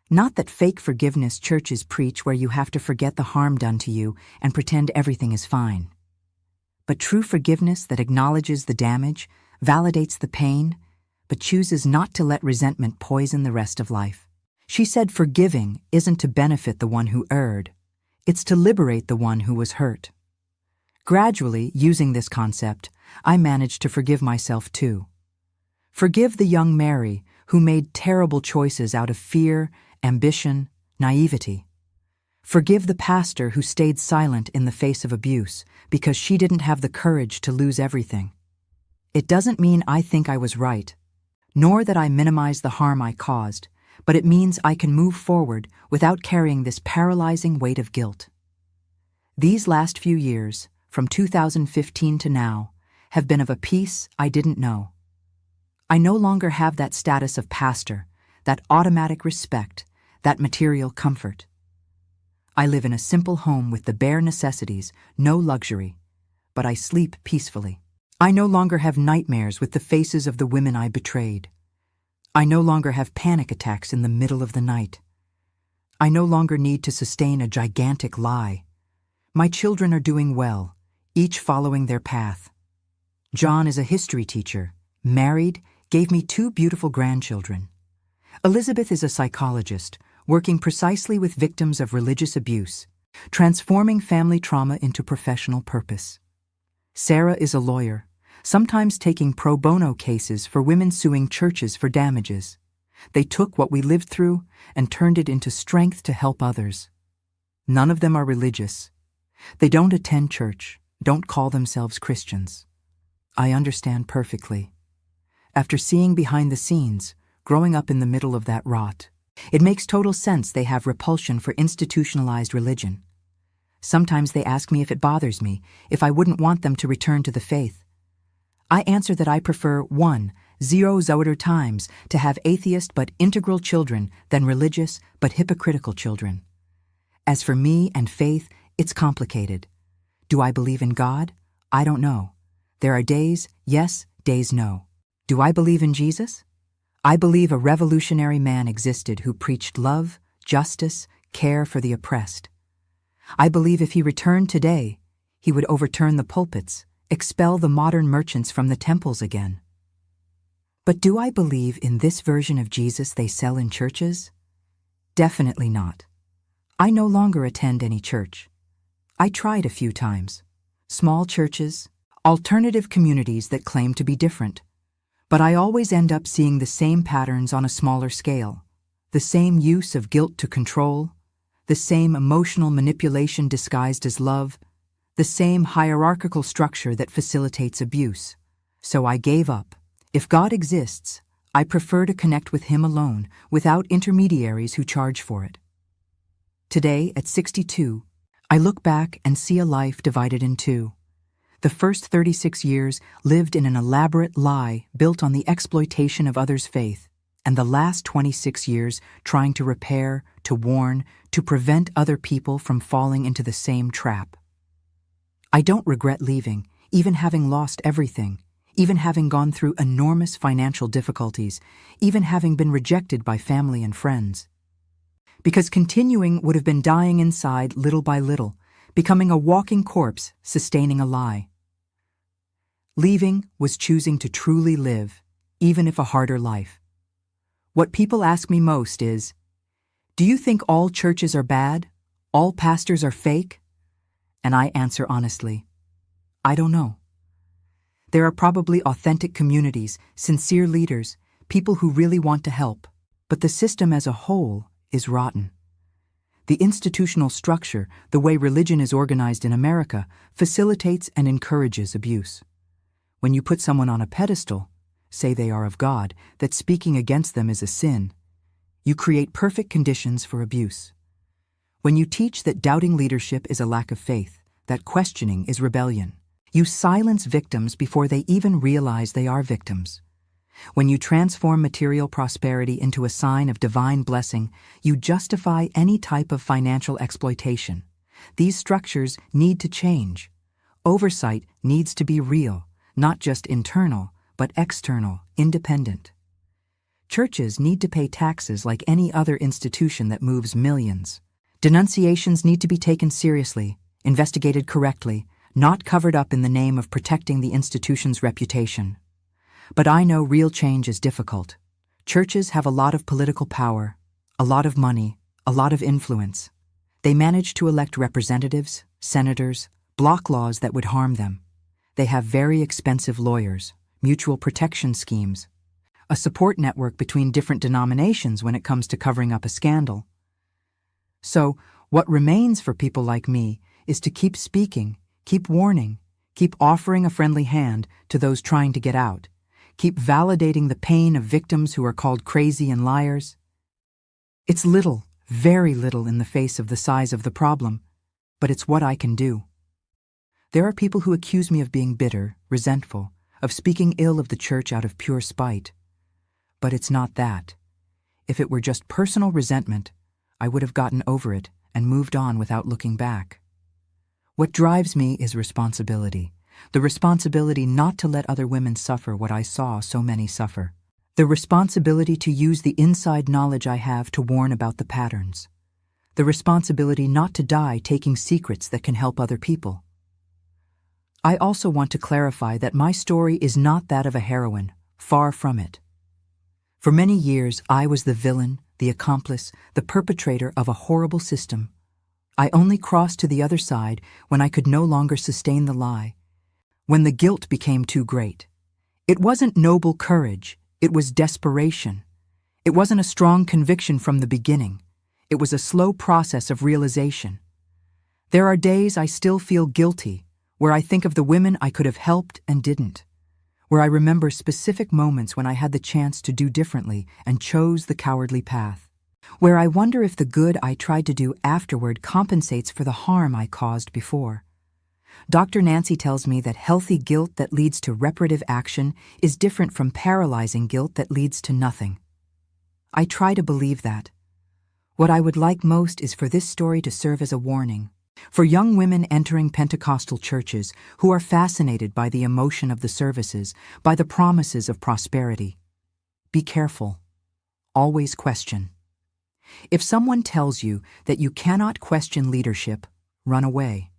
Not that fake forgiveness churches preach where you have to forget the harm done to you and pretend everything is fine. But true forgiveness that acknowledges the damage, validates the pain, but chooses not to let resentment poison the rest of life. She said forgiving isn't to benefit the one who erred, it's to liberate the one who was hurt. Gradually, using this concept, I managed to forgive myself too. Forgive the young Mary who made terrible choices out of fear, ambition, naivety. Forgive the pastor who stayed silent in the face of abuse because she didn't have the courage to lose everything. It doesn't mean I think I was right, nor that I minimize the harm I caused, but it means I can move forward without carrying this paralyzing weight of guilt. These last few years, from 2015 to now, have been of a peace I didn't know. I no longer have that status of pastor, that automatic respect, that material comfort. I live in a simple home with the bare necessities, no luxury, but I sleep peacefully. I no longer have nightmares with the faces of the women I betrayed. I no longer have panic attacks in the middle of the night. I no longer need to sustain a gigantic lie. My children are doing well, each following their path. John is a history teacher, married, gave me 2 beautiful grandchildren. Elizabeth is a psychologist, working precisely with victims of religious abuse, transforming family trauma into professional purpose. Sarah is a lawyer, sometimes taking pro bono cases for women suing churches for damages. They took what we lived through and turned it into strength to help others. None of them are religious. They don't attend church, don't call themselves Christians. I understand perfectly. After seeing behind the scenes, growing up in the middle of that rot, it makes total sense they have repulsion for institutionalized religion. Sometimes they ask me if it bothers me, if I wouldn't want them to return to the faith. I answer that I prefer 0 times to have atheist but integral children than religious but hypocritical children. As for me and faith, it's complicated. Do I believe in God? I don't know. There are days yes, days no. Do I believe in Jesus? I believe a revolutionary man existed who preached love, justice, care for the oppressed. I believe if he returned today, he would overturn the pulpits, expel the modern merchants from the temples again. But do I believe in this version of Jesus they sell in churches? Definitely not. I no longer attend any church. I tried a few times. Small churches, alternative communities that claim to be different. But I always end up seeing the same patterns on a smaller scale, the same use of guilt to control, the same emotional manipulation disguised as love, the same hierarchical structure that facilitates abuse. So I gave up. If God exists, I prefer to connect with Him alone, without intermediaries who charge for it. Today, at 62, I look back and see a life divided in 2. The first 36 years lived in an elaborate lie built on the exploitation of others' faith, and the last 26 years trying to repair, to warn, to prevent other people from falling into the same trap. I don't regret leaving, even having lost everything, even having gone through enormous financial difficulties, even having been rejected by family and friends. Because continuing would have been dying inside little by little, becoming a walking corpse sustaining a lie. Leaving was choosing to truly live, even if a harder life. What people ask me most is, do you think all churches are bad? All pastors are fake? And I answer honestly, I don't know. There are probably authentic communities, sincere leaders, people who really want to help, but the system as a whole is rotten. The institutional structure, the way religion is organized in America, facilitates and encourages abuse. When you put someone on a pedestal, say they are of God, that speaking against them is a sin, you create perfect conditions for abuse. When you teach that doubting leadership is a lack of faith, that questioning is rebellion, you silence victims before they even realize they are victims. When you transform material prosperity into a sign of divine blessing, you justify any type of financial exploitation. These structures need to change. Oversight needs to be real, not just internal, but external, independent. Churches need to pay taxes like any other institution that moves millions. Denunciations need to be taken seriously, investigated correctly, not covered up in the name of protecting the institution's reputation. But I know real change is difficult. Churches have a lot of political power, a lot of money, a lot of influence. They manage to elect representatives, senators, block laws that would harm them. They have very expensive lawyers, mutual protection schemes, a support network between different denominations when it comes to covering up a scandal. So, what remains for people like me is to keep speaking, keep warning, keep offering a friendly hand to those trying to get out, keep validating the pain of victims who are called crazy and liars. It's little, very little in the face of the size of the problem, but it's what I can do. There are people who accuse me of being bitter, resentful, of speaking ill of the church out of pure spite. But it's not that. If it were just personal resentment, I would have gotten over it and moved on without looking back. What drives me is responsibility. The responsibility not to let other women suffer what I saw so many suffer. The responsibility to use the inside knowledge I have to warn about the patterns. The responsibility not to die taking secrets that can help other people. I also want to clarify that my story is not that of a heroine, far from it. For many years, I was the villain, the accomplice, the perpetrator of a horrible system. I only crossed to the other side when I could no longer sustain the lie, when the guilt became too great. It wasn't noble courage, it was desperation. It wasn't a strong conviction from the beginning. It was a slow process of realization. There are days I still feel guilty, where I think of the women I could have helped and didn't, where I remember specific moments when I had the chance to do differently and chose the cowardly path, where I wonder if the good I tried to do afterward compensates for the harm I caused before. Dr. Nancy tells me that healthy guilt that leads to reparative action is different from paralyzing guilt that leads to nothing. I try to believe that. What I would like most is for this story to serve as a warning for young women entering Pentecostal churches who are fascinated by the emotion of the services, by the promises of prosperity. Be careful. Always question. If someone tells you that you cannot question leadership, run away.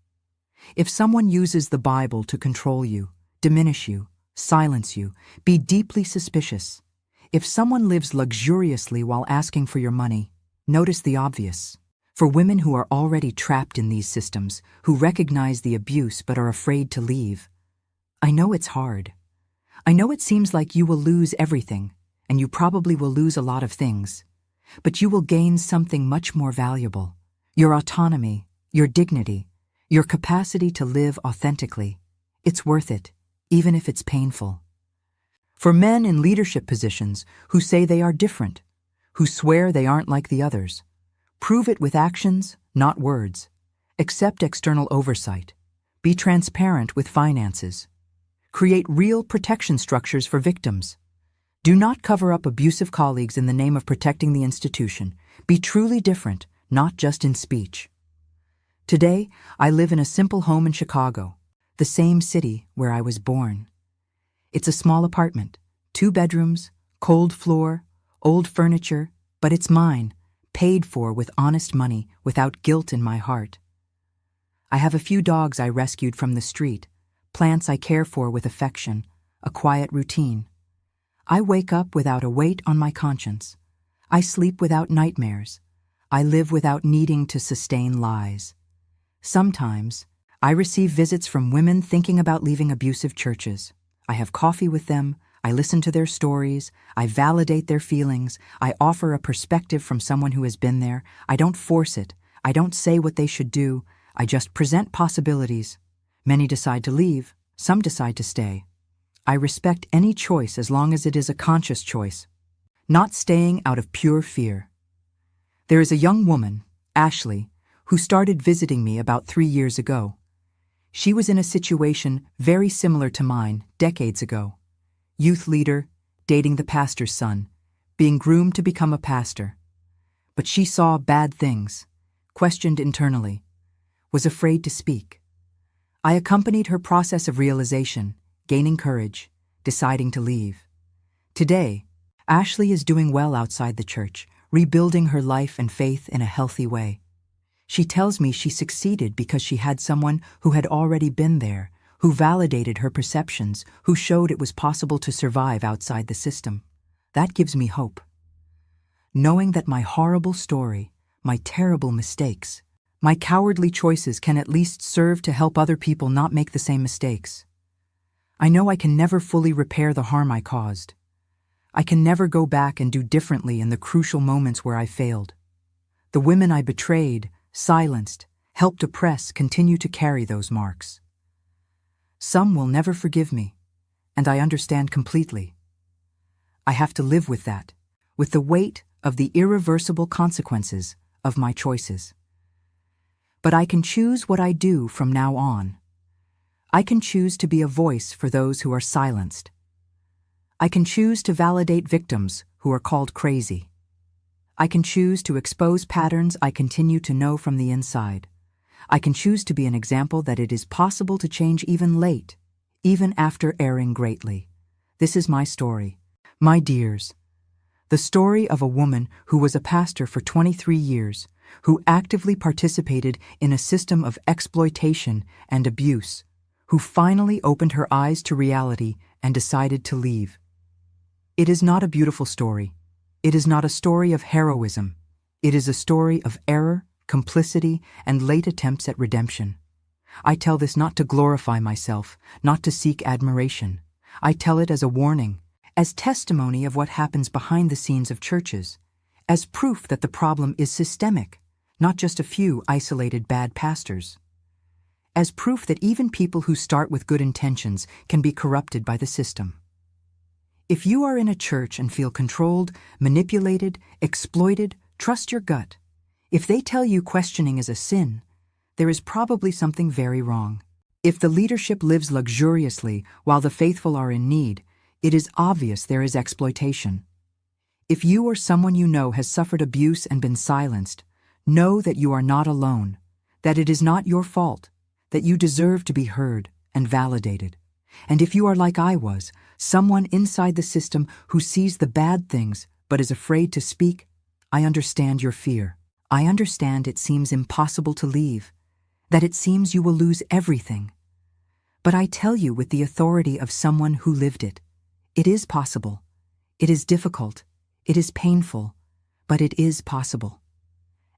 If someone uses the Bible to control you, diminish you, silence you, be deeply suspicious. If someone lives luxuriously while asking for your money, notice the obvious. For women who are already trapped in these systems, who recognize the abuse but are afraid to leave, I know it's hard. I know it seems like you will lose everything, and you probably will lose a lot of things, but you will gain something much more valuable: your autonomy, your dignity, your capacity to live authentically. It's worth it, even if it's painful. For men in leadership positions who say they are different, who swear they aren't like the others, prove it with actions, not words. Accept external oversight. Be transparent with finances. Create real protection structures for victims. Do not cover up abusive colleagues in the name of protecting the institution. Be truly different, not just in speech. Today, I live in a simple home in Chicago, the same city where I was born. It's a small apartment, 2 bedrooms, cold floor, old furniture, but it's mine, paid for with honest money, without guilt in my heart. I have a few dogs I rescued from the street, plants I care for with affection, a quiet routine. I wake up without a weight on my conscience. I sleep without nightmares. I live without needing to sustain lies. Sometimes, I receive visits from women thinking about leaving abusive churches. I have coffee with them, I listen to their stories, I validate their feelings, I offer a perspective from someone who has been there. I don't force it, I don't say what they should do, I just present possibilities. Many decide to leave, some decide to stay. I respect any choice as long as it is a conscious choice, not staying out of pure fear. There is a young woman, Ashley, who started visiting me about 3 years ago. She was in a situation very similar to mine decades ago. Youth leader, dating the pastor's son, being groomed to become a pastor. But she saw bad things, questioned internally, was afraid to speak. I accompanied her process of realization, gaining courage, deciding to leave. Today, Ashley is doing well outside the church, rebuilding her life and faith in a healthy way. She tells me she succeeded because she had someone who had already been there, who validated her perceptions, who showed it was possible to survive outside the system. That gives me hope. Knowing that my horrible story, my terrible mistakes, my cowardly choices can at least serve to help other people not make the same mistakes. I know I can never fully repair the harm I caused. I can never go back and do differently in the crucial moments where I failed. The women I betrayed, silenced, helped oppress continue to carry those marks. Some will never forgive me, and I understand completely. I have to live with that, with the weight of the irreversible consequences of my choices. But I can choose what I do from now on. I can choose to be a voice for those who are silenced. I can choose to validate victims who are called crazy. I can choose to expose patterns I continue to know from the inside. I can choose to be an example that it is possible to change even late, even after erring greatly. This is my story, my dears. The story of a woman who was a pastor for 23 years, who actively participated in a system of exploitation and abuse, who finally opened her eyes to reality and decided to leave. It is not a beautiful story. It is not a story of heroism. It is a story of error, complicity, and late attempts at redemption. I tell this not to glorify myself, not to seek admiration. I tell it as a warning, as testimony of what happens behind the scenes of churches, as proof that the problem is systemic, not just a few isolated bad pastors. As proof that even people who start with good intentions can be corrupted by the system. If you are in a church and feel controlled, manipulated, exploited, trust your gut. If they tell you questioning is a sin, there is probably something very wrong. If the leadership lives luxuriously while the faithful are in need, it is obvious there is exploitation. If you or someone you know has suffered abuse and been silenced, know that you are not alone, that it is not your fault, that you deserve to be heard and validated. And if you are like I was, someone inside the system who sees the bad things but is afraid to speak, I understand your fear. I understand it seems impossible to leave, that it seems you will lose everything. But I tell you with the authority of someone who lived it, it is possible. It is difficult. It is painful, but it is possible.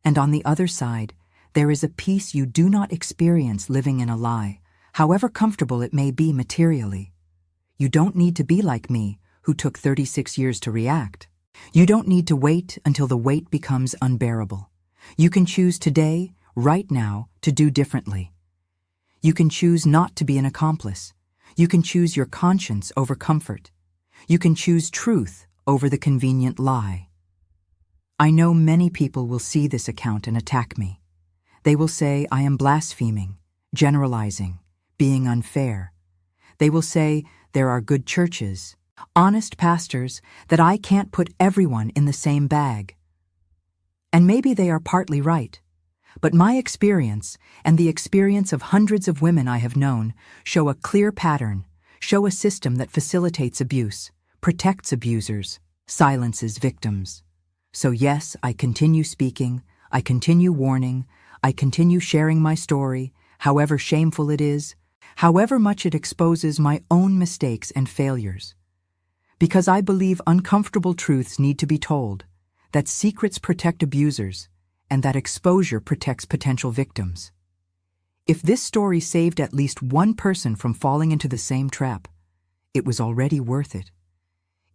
And on the other side, there is a peace you do not experience living in a lie, however comfortable it may be materially. You don't need to be like me, who took 36 years to react. You don't need to wait until the weight becomes unbearable. You can choose today, right now, to do differently. You can choose not to be an accomplice. You can choose your conscience over comfort. You can choose truth over the convenient lie. I know many people will see this account and attack me. They will say I am blaspheming, generalizing, being unfair. They will say there are good churches, honest pastors, that I can't put everyone in the same bag. And maybe they are partly right. But my experience, and the experience of hundreds of women I have known, show a clear pattern, show a system that facilitates abuse, protects abusers, silences victims. So yes, I continue speaking, I continue warning, I continue sharing my story, however shameful it is, however much it exposes my own mistakes and failures. Because I believe uncomfortable truths need to be told, that secrets protect abusers, and that exposure protects potential victims. If this story saved at least one person from falling into the same trap, it was already worth it.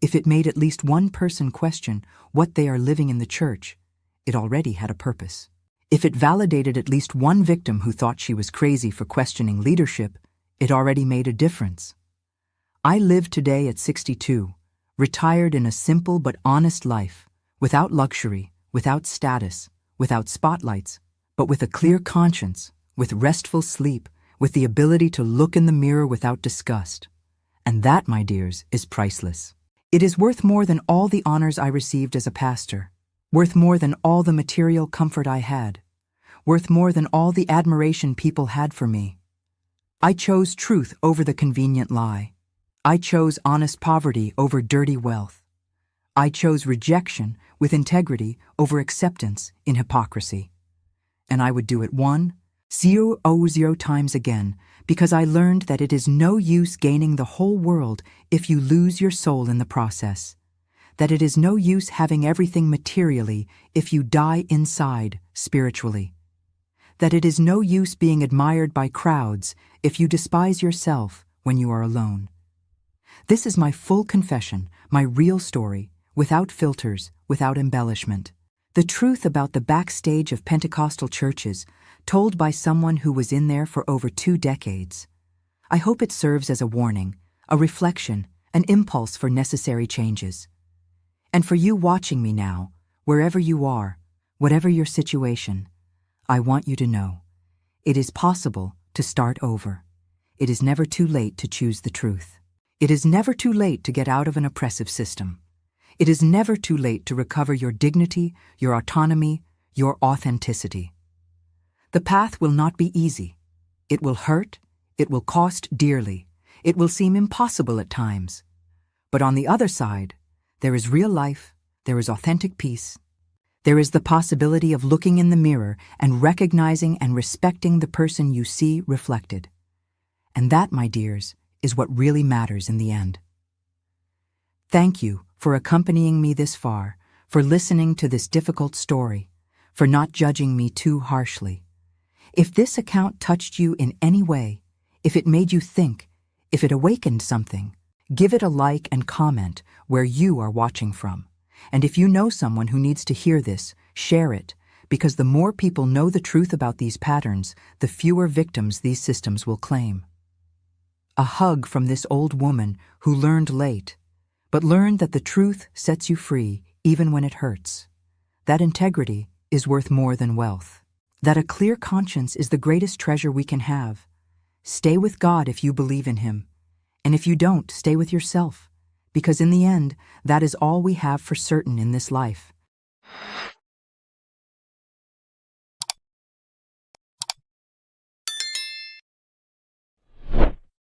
If it made at least one person question what they are living in the church, it already had a purpose. If it validated at least one victim who thought she was crazy for questioning leadership, it already made a difference. I live today at 62, retired in a simple but honest life, without luxury, without status, without spotlights, but with a clear conscience, with restful sleep, with the ability to look in the mirror without disgust. And that, my dears, is priceless. It is worth more than all the honors I received as a pastor, worth more than all the material comfort I had, worth more than all the admiration people had for me. I chose truth over the convenient lie. I chose honest poverty over dirty wealth. I chose rejection with integrity over acceptance in hypocrisy. And I would do it 1,000 times again, because I learned that it is no use gaining the whole world if you lose your soul in the process, that it is no use having everything materially if you die inside spiritually, that it is no use being admired by crowds if you despise yourself when you are alone. This is my full confession, my real story, without filters, without embellishment. The truth about the backstage of Pentecostal churches, told by someone who was in there for over 2 decades. I hope it serves as a warning, a reflection, an impulse for necessary changes. And for you watching me now, wherever you are, whatever your situation, I want you to know, it is possible to start over. It is never too late to choose the truth. It is never too late to get out of an oppressive system. It is never too late to recover your dignity, your autonomy, your authenticity. The path will not be easy. It will hurt. It will cost dearly. It will seem impossible at times. But on the other side, there is real life, there is authentic peace. There is the possibility of looking in the mirror and recognizing and respecting the person you see reflected. And that, my dears, is what really matters in the end. Thank you for accompanying me this far, for listening to this difficult story, for not judging me too harshly. If this account touched you in any way, if it made you think, if it awakened something, give it a like and comment where you are watching from. And if you know someone who needs to hear this, share it, because the more people know the truth about these patterns, the fewer victims these systems will claim. A hug from this old woman who learned late, but learned that the truth sets you free even when it hurts. That integrity is worth more than wealth. That a clear conscience is the greatest treasure we can have. Stay with God if you believe in Him. And if you don't, stay with yourself, because in the end, that is all we have for certain in this life.